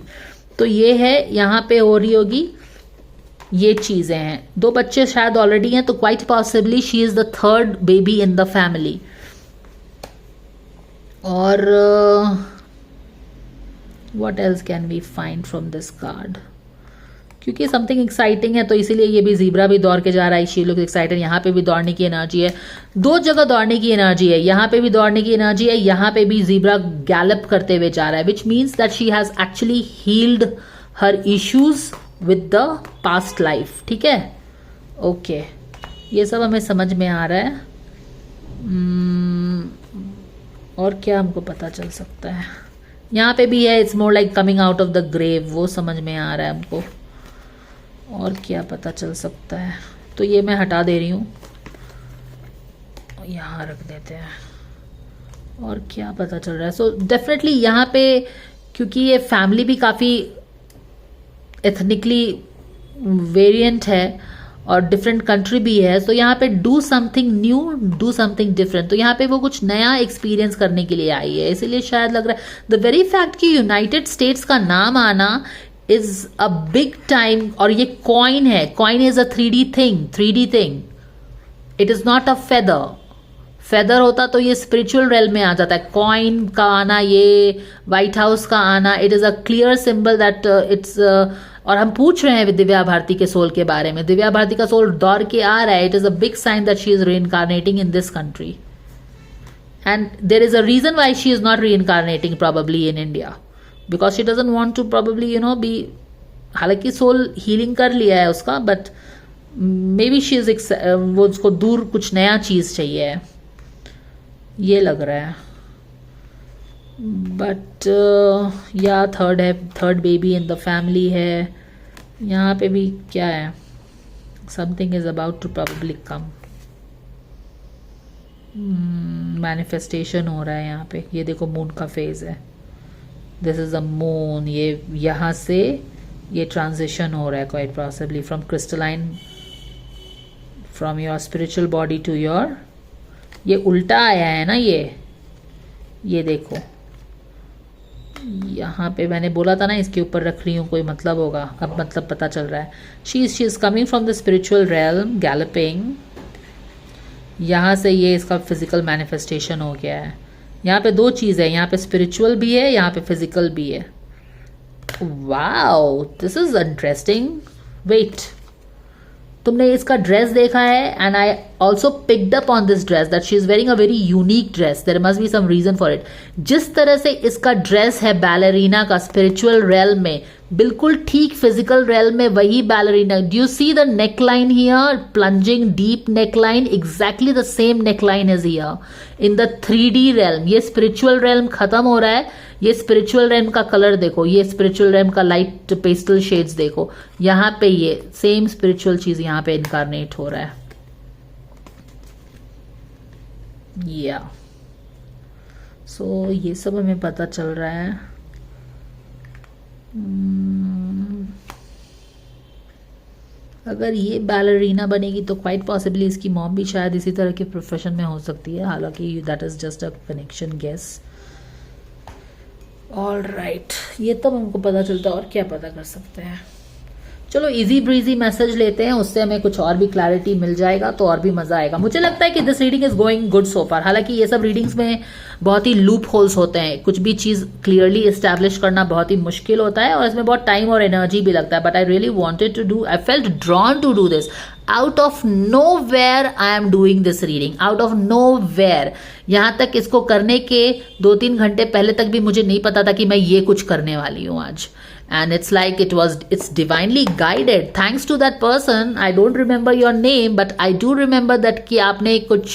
तो ये है यहाँ पे हो रही होगी, ये चीजें हैं। 2 बच्चे शायद ऑलरेडी हैं, तो quite possibly she is the 3rd baby in the family. और what else can we find from this card, क्योंकि समथिंग एक्साइटिंग है तो इसीलिए ये भी ज़ीब्रा भी दौड़ के जा रहा है, शी लुक्स एक्साइटेड। यहाँ पे भी दौड़ने की एनर्जी है, 2 जगह दौड़ने की एनर्जी है, यहाँ पे भी दौड़ने की एनर्जी है, यहाँ पे भी ज़ीब्रा गैलप करते हुए जा रहा है, which means that she has actually healed her issues with the past life. ठीक है, ओके, ये सब हमें समझ में आ रहा है। और क्या हमको पता चल सकता है, यहाँ पे भी है, it's more like coming out of the grave, वो समझ में आ रहा है हमको। और क्या पता चल सकता है, तो ये मैं हटा दे रही हूँ, यहाँ रख देते हैं। और क्या पता चल रहा है? सो डेफिनेटली यहाँ पे, क्योंकि ये फैमिली भी काफ़ी एथनिकली वेरिएंट है और डिफरेंट कंट्री भी है, सो यहाँ पे do something new, do something different, तो यहाँ पे वो कुछ नया एक्सपीरियंस करने के लिए आई है, इसीलिए शायद लग रहा है द वेरी फैक्ट कि यूनाइटेड स्टेट्स का नाम आना इज अ बिग टाइम। और ये कॉइन है, coin is a 3D thing, it is not a feather. Feather होता तो ये स्पिरिचुअल रेल में आ जाता है। कॉइन का आना, ये व्हाइट हाउस का आना, it is a clear symbol that it's. और हम पूछ रहे हैं दिव्या भारती के सोल के बारे में, दिव्या भारती का सोल दौड़ के आ रहा है, it is a big sign that she is reincarnating in this country and there is a reason why she is not reincarnating probably in India, because she doesn't want to probably be, हालांकि soul healing कर लिया है उसका, but maybe she is, वो उसको दूर कुछ नया चीज चाहिए, ये लग रहा है। बट या third baby in the family है। यहाँ पे भी क्या है, something is about to probably come, manifestation हो रहा है यहाँ पे। ये देखो मून का फेज है, दिस इज अ मून, ये यहाँ से ये ट्रांजिशन हो रहा है quite possibly from crystalline, from your spiritual body to your, ये उल्टा आया है ना, ये देखो यहाँ पे मैंने बोला था ना इसके ऊपर रख रही हूँ, कोई मतलब होगा, अब मतलब पता चल रहा है। She is coming from the spiritual realm, galloping, यहाँ से ये इसका फिजिकल मैनिफेस्टेशन हो गया है। यहाँ पे दो चीज़ है, यहाँ पे स्पिरिचुअल भी है, यहाँ पे फिजिकल भी है। Wow, this is interesting. Wait, तुमने इसका ड्रेस देखा है, and I also picked up on this dress that she is wearing a very unique dress, there must be some reason for it. जिस तरह से इसका ड्रेस है बैलरीना का स्पिरिचुअल रेल में, बिल्कुल ठीक फिजिकल रेल में वही ballerina. Do you see the neckline here, plunging deep neckline, exactly the same neckline is here in the 3D realm. ये स्पिरिचुअल रेल्म खत्म हो रहा है, ये स्पिरिचुअल रेल्म का कलर देखो, ये स्पिरिचुअल रेल्म का लाइट पेस्टल शेड्स देखो, यहाँ पे ये सेम स्पिरिचुअल चीज यहाँ पे इनकारनेट हो रहा है। या सो ये सब हमें पता चल रहा है। अगर ये बैलरीना बनेगी तो क्वाइट पॉसिबली इसकी मॉम भी शायद इसी तरह के प्रोफेशन में हो सकती है, हालांकि that is just a connection guess. All right, ये तब हमको पता चलता है, और क्या पता कर सकते हैं। चलो इजी ब्रीजी मैसेज लेते हैं, उससे हमें कुछ और भी क्लैरिटी मिल जाएगा तो और भी मजा आएगा। मुझे लगता है कि this reading is going good so far. हालांकि ये सब रीडिंग्स में बहुत ही लूप होल्स होते हैं, कुछ भी चीज क्लियरली एस्टैब्लिश करना बहुत ही मुश्किल होता है और इसमें बहुत टाइम और एनर्जी भी लगता है। But I really wanted to do, I felt drawn to do this. Out of nowhere I am doing this reading, out of nowhere. यहां तक इसको करने के 2-3 घंटे पहले तक भी मुझे नहीं पता था कि मैं ये कुछ करने वाली हूं आज। And it's like it's divinely guided. Thanks to that person. I don't remember your name, but I do remember that कि आपने कुछ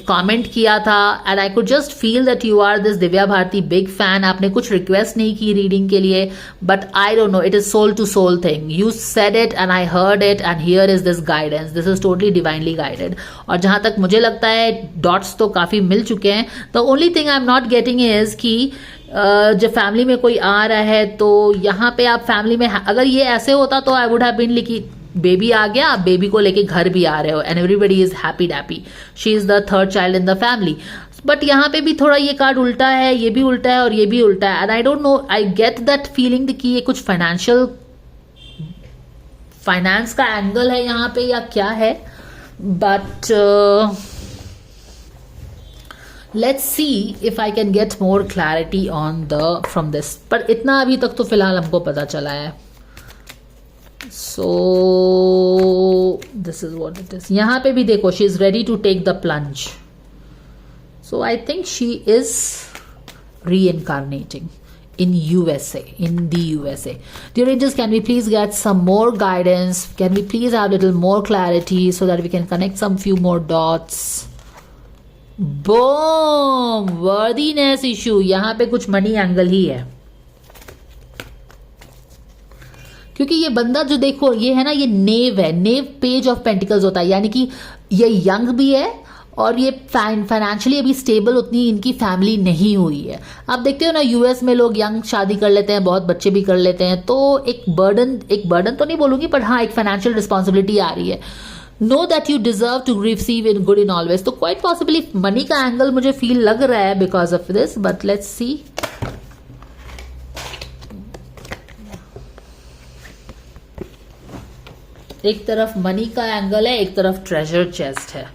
comment किया था, and I could just feel that you are this Divya Bharati big fan. आपने कुछ request नहीं की reading के लिए, but I don't know. It is soul to soul thing. You said it and I heard it, and here is this guidance. This is totally divinely guided. और जहाँ तक मुझे लगता है dots तो काफी मिल चुके हैं. The only thing I'm not getting is कि जब फैमिली में कोई आ रहा है तो यहाँ पे आप फैमिली में, अगर ये ऐसे होता तो आई वुड हैव बीन लिखी बेबी आ गया, आप बेबी को लेके घर भी आ रहे हो and everybody is happy dappy, she is the third child in the family. But यहाँ पे भी थोड़ा ये कार्ड उल्टा है, ये भी उल्टा है और ये भी उल्टा है, and I don't no, I get that feeling कि ये कुछ फाइनेंस का एंगल है यहाँ पे या क्या है, but let's see if I can get more clarity on from this. पर इतना अभी तक तो फिलहाल हमको पता चला है। So this is what it is. यहाँ पे भी देखो, she is ready to take the plunge. So I think she is reincarnating in USA, in the USA. Dear angels, can we please get some more guidance? Can we please have a little more clarity so that we can connect some few more dots? Boom, worthiness issue, यहां पे कुछ money angle ही है। क्योंकि ये बंदा जो देखो ये है ना, ये नेव है, नेव पेज ऑफ पेंटिकल्स होता है, यानी कि ये यंग भी है और ये फाइनेंशियली अभी स्टेबल उतनी इनकी फैमिली नहीं हुई है। आप देखते हो ना यूएस में लोग यंग शादी कर लेते हैं, बहुत बच्चे भी कर लेते हैं, तो एक बर्डन तो नहीं बोलूंगी, बट हाँ एक फाइनेंशियल रिस्पॉन्सिबिलिटी आ रही है। Know that you deserve to receive in good in always, तो क्वाइट पॉसिबली मनी का एंगल मुझे फील लग रहा है because of this, but let's see. एक तरफ मनी का एंगल है, एक तरफ ट्रेजर चेस्ट है।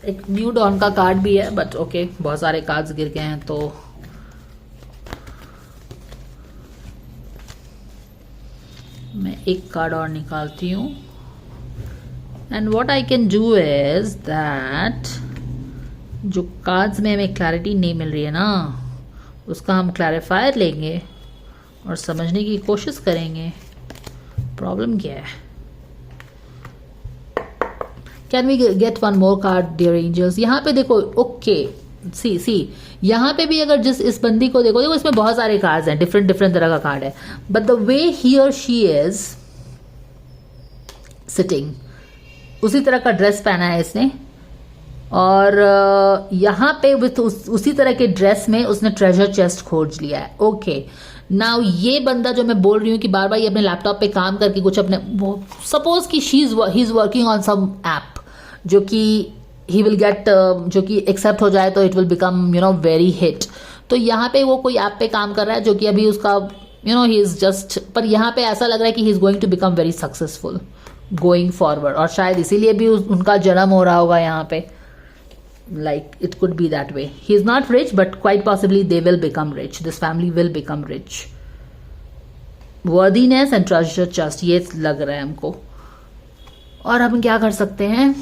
एक न्यू डॉन का कार्ड भी है, बट ओके बहुत सारे कार्ड्स गिर गए हैं, तो मैं एक कार्ड और निकालती हूं। And what I can do is that, जो कार्ड्स में हमें क्लैरिटी नहीं मिल रही है ना, उसका हम क्लैरिफायर लेंगे और समझने की कोशिश करेंगे प्रॉब्लम क्या है। Can we get one more card dear angels? यहाँ पे देखो, ओके सी यहाँ पे भी अगर जिस इस बंदी को देखो इसमें बहुत सारे कार्ड्स हैं, डिफरेंट तरह का कार्ड है, बट द वे ही और शी इज सिटिंग, उसी तरह का ड्रेस पहना है इसने, और यहाँ पे विथ उसी तरह के ड्रेस में उसने ट्रेजर चेस्ट खोज लिया है। ओके नाउ ये बंदा जो मैं बोल रही हूँ कि बार बार ये अपने लैपटॉप पे काम करके कुछ अपने, सपोज कि he is working on some app जो कि ही विल गेट, जो कि एक्सेप्ट हो जाए तो it will become very hit. तो यहाँ पे वो कोई ऐप पे काम कर रहा है जो कि अभी उसका ही इज जस्ट, पर यहाँ पे ऐसा लग रहा है कि he is going to become very successful going forward, और शायद इसीलिए भी उनका जन्म हो रहा होगा यहाँ पे। Like it could be that way. He is not rich, but quite possibly they will become rich. This family will become rich. Worthiness and treasure chest, ये लग रहा है हमको। और हम क्या कर सकते हैं?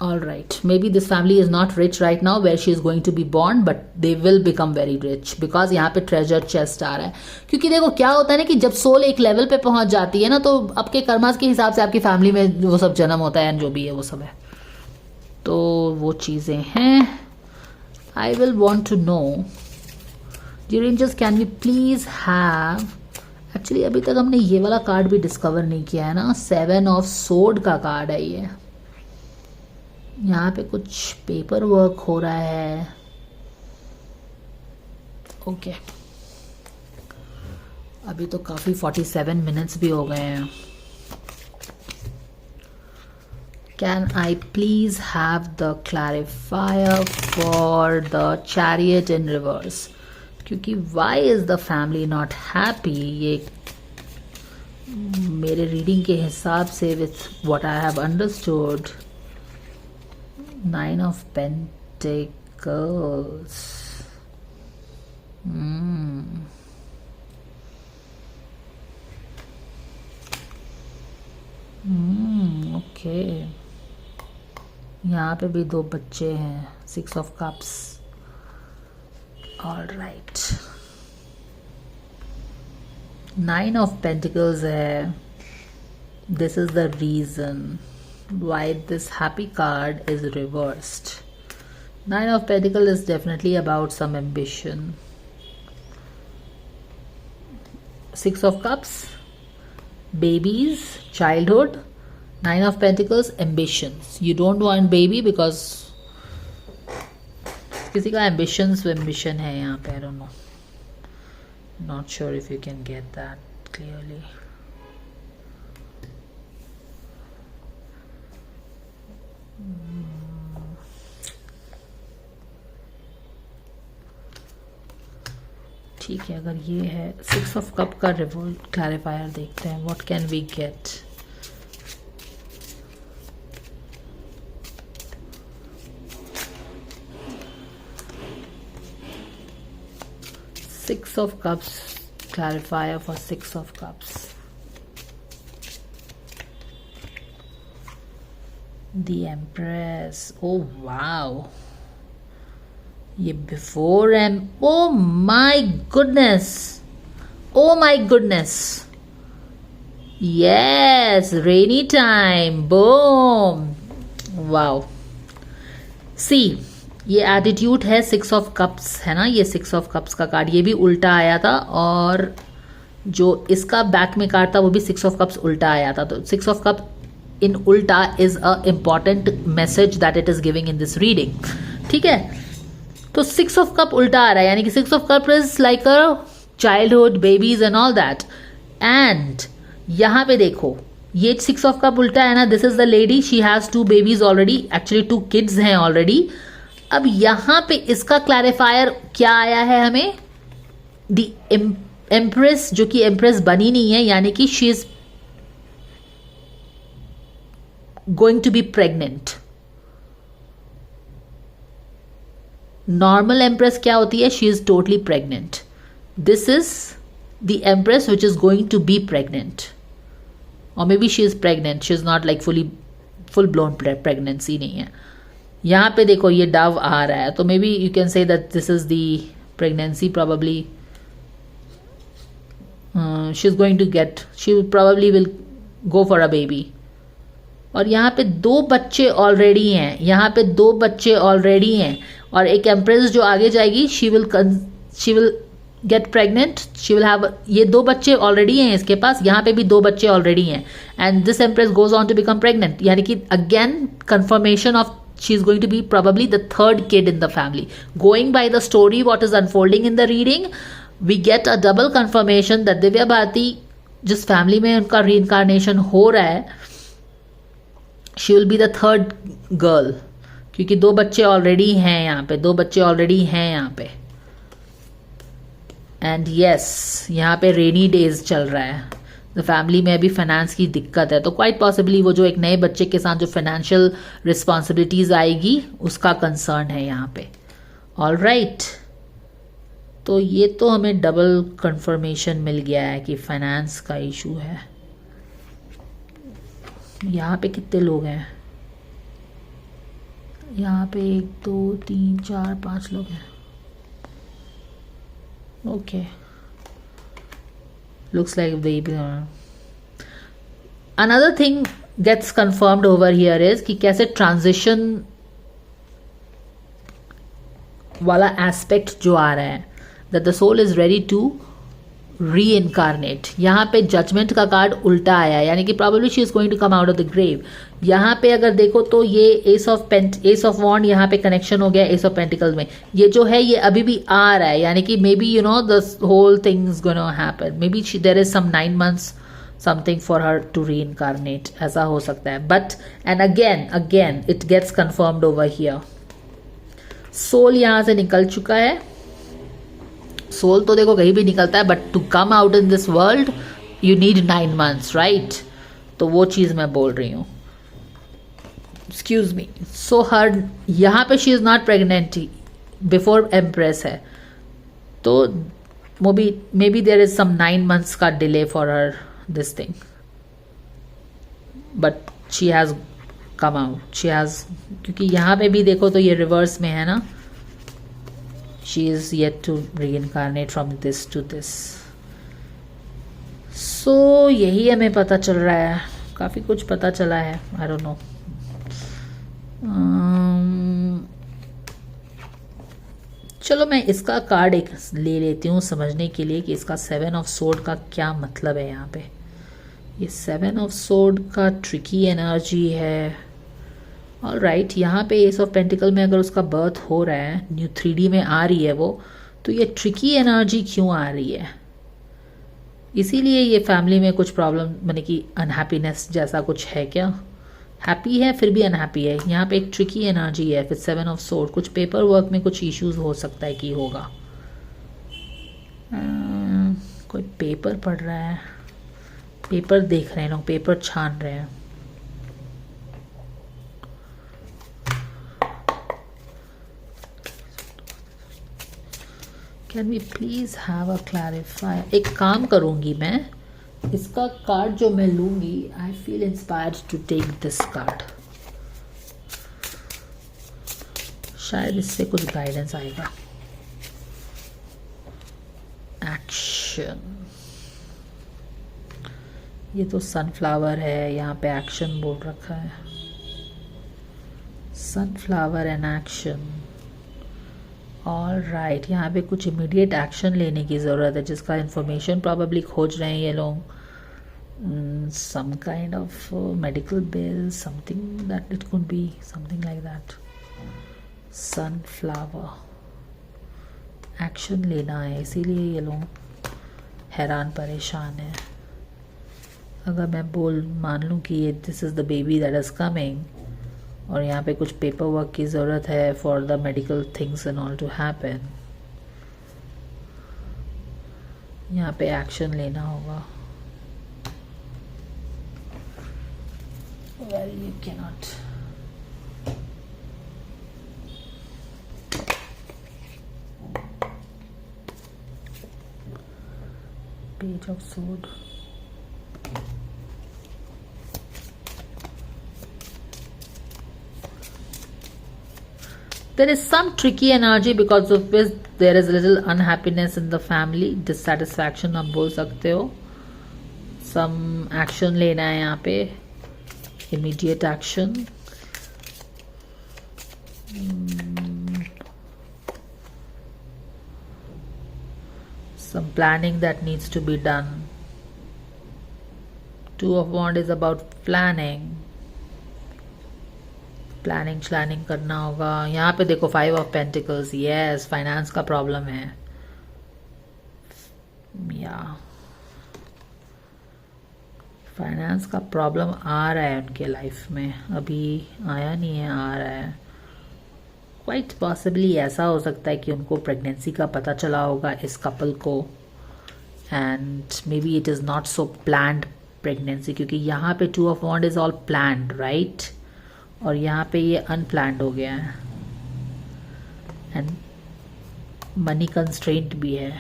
All right, maybe this family is not rich right now where she is going to be born, but they will become very rich because यहाँ पे treasure chest आ रहा है। क्योंकि देखो क्या होता है ना कि जब सोल एक लेवल पे पहुंच जाती है ना, तो आपके कर्मास के हिसाब से आपकी फैमिली में वो सब जन्म होता है, जो भी है वो सब है, तो वो चीज़ें हैं। I will want to know dear angels, can we please have, actually अभी तक हमने ये वाला कार्ड भी डिस्कवर नहीं किया है ना, 7 ऑफ सोर्ड का कार्ड है ये। यहाँ पे कुछ पेपर वर्क हो रहा है। ओके अभी तो काफ़ी 47 मिनट्स भी हो गए हैं। Can I please have the clarifier for the chariot in reverse? क्योंकि why is the family not happy? ये मेरे रीडिंग के हिसाब से with what I have understood, 9 of Pentacles. Okay. यहाँ पे भी 2 बच्चे हैं, 6 of cups. All right, 9 of pentacles है। This is the reason why this happy card is reversed. 9 of pentacle is definitely about some ambition. 6 of cups, babies, childhood. 9 of Pentacles, ambitions. You don't want baby because किसी का ambitions ambition है यहाँ पे, I don't know. Not sure if you can get that clearly. ठीक है, अगर ये है 6 ऑफ कप का रिवोल्ट क्लैरिफायर देखते हैं, what can we get. Six of Cups clarifier for 6 of Cups. The Empress. Oh wow. ये before oh my goodness. Oh my goodness. Yes, rainy time. Boom. Wow. See, ये attitude है 6 of cups है ना, ये 6 of cups का card, ये भी उल्टा आया था, और जो इसका बैक में कार्ड था वो भी 6 ऑफ कप्स उल्टा आया था। तो 6 ऑफ कप इन उल्टा is a important message that it is giving in this reading. ठीक है, तो 6 ऑफ कप उल्टा आ रहा है, यानी कि 6 of cup is like a childhood, babies and all that. And यहाँ पे देखो ये 6 ऑफ कप उल्टा है ना, this is the lady, she has 2 babies already, actually 2 kids हैं ऑलरेडी। अब यहाँ पे इसका क्लैरिफायर क्या आया है हमें, द एम्प्रेस, जो कि एम्प्रेस बनी नहीं है, यानी कि she is going to be pregnant. Normal empress क्या होती है, she is totally pregnant. This is the empress which is going to be pregnant, और maybe she is pregnant, she is not like full blown pregnancy नहीं है। यहाँ पे देखो ये डव आ रहा है, तो maybe you can say that this is the pregnancy, probably she is going to get, she probably will go for a baby. और यहाँ पे 2 बच्चे ऑलरेडी हैं, यहाँ पे 2 बच्चे ऑलरेडी हैं, और एक एम्प्रेस जो आगे जाएगी she will get pregnant, she will have, ये 2 बच्चे ऑलरेडी हैं इसके पास, यहाँ पे भी 2 बच्चे ऑलरेडी हैं, and this empress goes on to become pregnant, यानी कि again confirmation of she is going to be probably the 3rd kid in the family. Going by the story what is unfolding in the reading, we get a double confirmation that Divya Bharti जिस family में उनका reincarnation हो रहा है, she will be the 3rd girl, क्योंकि 2 बच्चे already हैं यहाँ पे, 2 बच्चे ऑलरेडी हैं यहाँ पे। एंड यस, यहाँ पे रेनी डेज चल रहा है, द फैमिली में अभी फाइनेंस की दिक्कत है, तो क्वाइट पॉसिबली वो जो एक नए बच्चे के साथ जो फाइनेंशियल रिस्पॉन्सिबिलिटीज आएगी उसका कंसर्न है यहाँ पे। ऑल राइट, तो ये तो हमें डबल कंफर्मेशन मिल गया है कि फाइनेंस का इशू है। यहाँ पे कितने लोग हैं, यहाँ पे 1 2 3 4 5 लोग हैं। Okay, looks like baby. Another thing gets confirmed over here is कि कैसे ट्रांजिशन वाला एस्पेक्ट जो आ रहा है, that the soul is ready to reincarnate। यहाँ पे जजमेंट का कार्ड उल्टा आया है, यानी कि probably she is going to come out of the grave। यहाँ पे अगर देखो तो ये एस ऑफ वॉन्ड यहाँ पे कनेक्शन हो गया एस ऑफ पेंटिकल में, ये जो है ये अभी भी आ रहा है, यानी कि maybe you know the whole thing is gonna happen, maybe there is some 9 months something for her to reincarnate, ऐसा हो सकता है। But and again it gets confirmed over here, soul यहाँ से निकल चुका है। सोल तो देखो कहीं भी निकलता है, but to come out in this world you need 9 months, right? तो वो चीज मैं बोल रही हूँ। एक्सक्यूज मी, सो हर यहाँ पे she is not pregnant, before empress है, तो maybe there is some 9 months का delay for her this thing, but she has come out, she has, क्योंकि यहाँ पे भी देखो तो ये रिवर्स में है ना, she is yet to reincarnate from this to this। so यही हमें पता चल रहा है, काफ़ी कुछ पता चला है, I don't know। चलो मैं इसका कार्ड एक ले लेती हूँ समझने के लिए कि इसका 7 of Swords का क्या मतलब है। यहाँ पे ये 7 of Swords का ट्रिकी एनर्जी है। ऑल राइट, यहाँ पे एस ऑफ पेंटिकल में अगर उसका बर्थ हो रहा है, न्यू 3D में आ रही है वो, तो ये ट्रिकी एनर्जी क्यों आ रही है? इसीलिए ये फैमिली में कुछ प्रॉब्लम, माने कि अनहैप्पीनेस जैसा कुछ है क्या? हैप्पी है फिर भी अनहैप्पी है, यहाँ पे एक ट्रिकी एनर्जी है। फिर 7 of Swords, कुछ पेपर वर्क में कुछ इश्यूज हो सकता है कि होगा। कोई पेपर पढ़ रहा है, पेपर देख रहे हैं लोग, पेपर छान रहे हैं। Can we please have a clarifier? एक काम करूंगी मैं, इसका कार्ड जो मैं लूंगी, I feel inspired to take this card, शायद इससे कुछ गाइडेंस आएगा। एक्शन, ये तो सनफ्लावर है, यहाँ पे एक्शन बोल रखा है, sunflower and action. All right, यहाँ पे कुछ इमीडिएट एक्शन लेने की ज़रूरत है, जिसका इंफॉर्मेशन प्रॉबली खोज रहे हैं ये लोग. Some kind of medical bill, something that it could be, something like that. Sunflower. Action लेना है, इसीलिए ये लोग हैरान परेशान है. अगर मैं मान लूँ कि ये this is the baby that is coming, और यहाँ पे कुछ पेपर वर्क की ज़रूरत है for the medical things and all to happen, यहाँ पे एक्शन लेना होगा. Well, you cannot. Page of Sword. There is some tricky energy because of which there is a little unhappiness in the family, dissatisfaction आप बोल सकते हो. Some action लेना है यहाँ पे, immediate action. Some planning that needs to be done. Two of Wands is about planning. Planning करना होगा. यहाँ पे देखो 5 of Pentacles. यस, फाइनेंस का प्रॉब्लम है. या फाइनेंस का प्रॉब्लम आ रहा है उनके लाइफ में, अभी आया नहीं है, आ रहा है. क्वाइट पॉसिबली ऐसा हो सकता है कि उनको प्रेगनेंसी का पता चला होगा इस कपल को, and may be it is not so planned pregnancy, क्योंकि यहाँ पे 2 of Wands is all planned, right, और यहाँ पे ये अनप्लान्ड हो गया है. एंड मनी कंस्ट्रेंट भी है,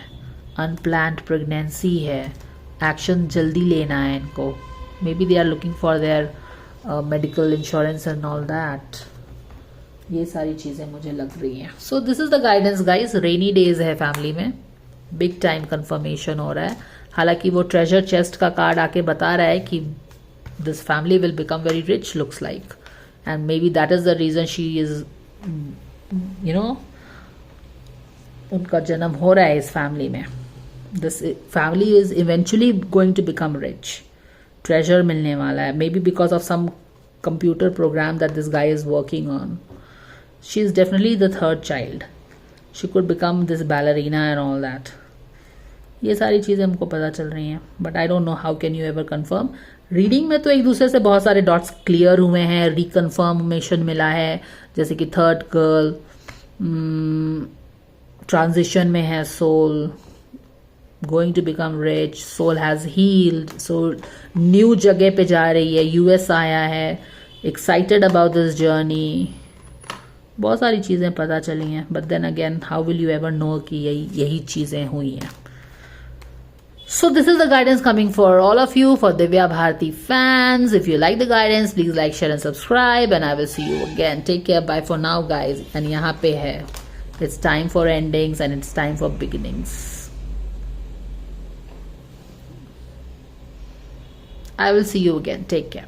अनप्लान्ड प्रेगनेंसी है, एक्शन जल्दी लेना है इनको. Maybe they are looking for their medical insurance and all that. ये सारी चीज़ें मुझे लग रही हैं. So this is the guidance guys. Rainy days है फैमिली में, बिग टाइम कंफर्मेशन हो रहा है. हालांकि वो ट्रेजर चेस्ट का कार्ड आके बता रहा है कि this family will become very rich, looks like, and maybe that is the reason she is, you know, उनका जन्म हो रहा है इस फैमिली में. This family is eventually going to become rich. Treasure मिलने वाला है, maybe because of some computer program that this guy is working on. She is definitely the third child. She could become this ballerina and all that. ये सारी चीज़ें हमको पता चल रही हैं, but I don't know how can you ever confirm. Reading में तो एक दूसरे से बहुत सारे डॉट्स क्लियर हुए हैं, रिकन्फर्मेशन मिला है, जैसे कि थर्ड गर्ल ट्रांजिशन में है, soul going to become rich, soul has healed, soul new जगह पे जा रही है, यूएस आया है, एक्साइटेड अबाउट दिस जर्नी. बहुत सारी चीज़ें पता चली हैं, but then again how will you ever know कि यही चीज़ें हुई हैं. So this is the guidance coming for all of you, for Divya Bharati fans. If you like the guidance, please like, share and subscribe, and I will see you again. Take care. Bye for now, guys. And यहाँ पे है, it's time for endings and it's time for beginnings. I will see you again. Take care.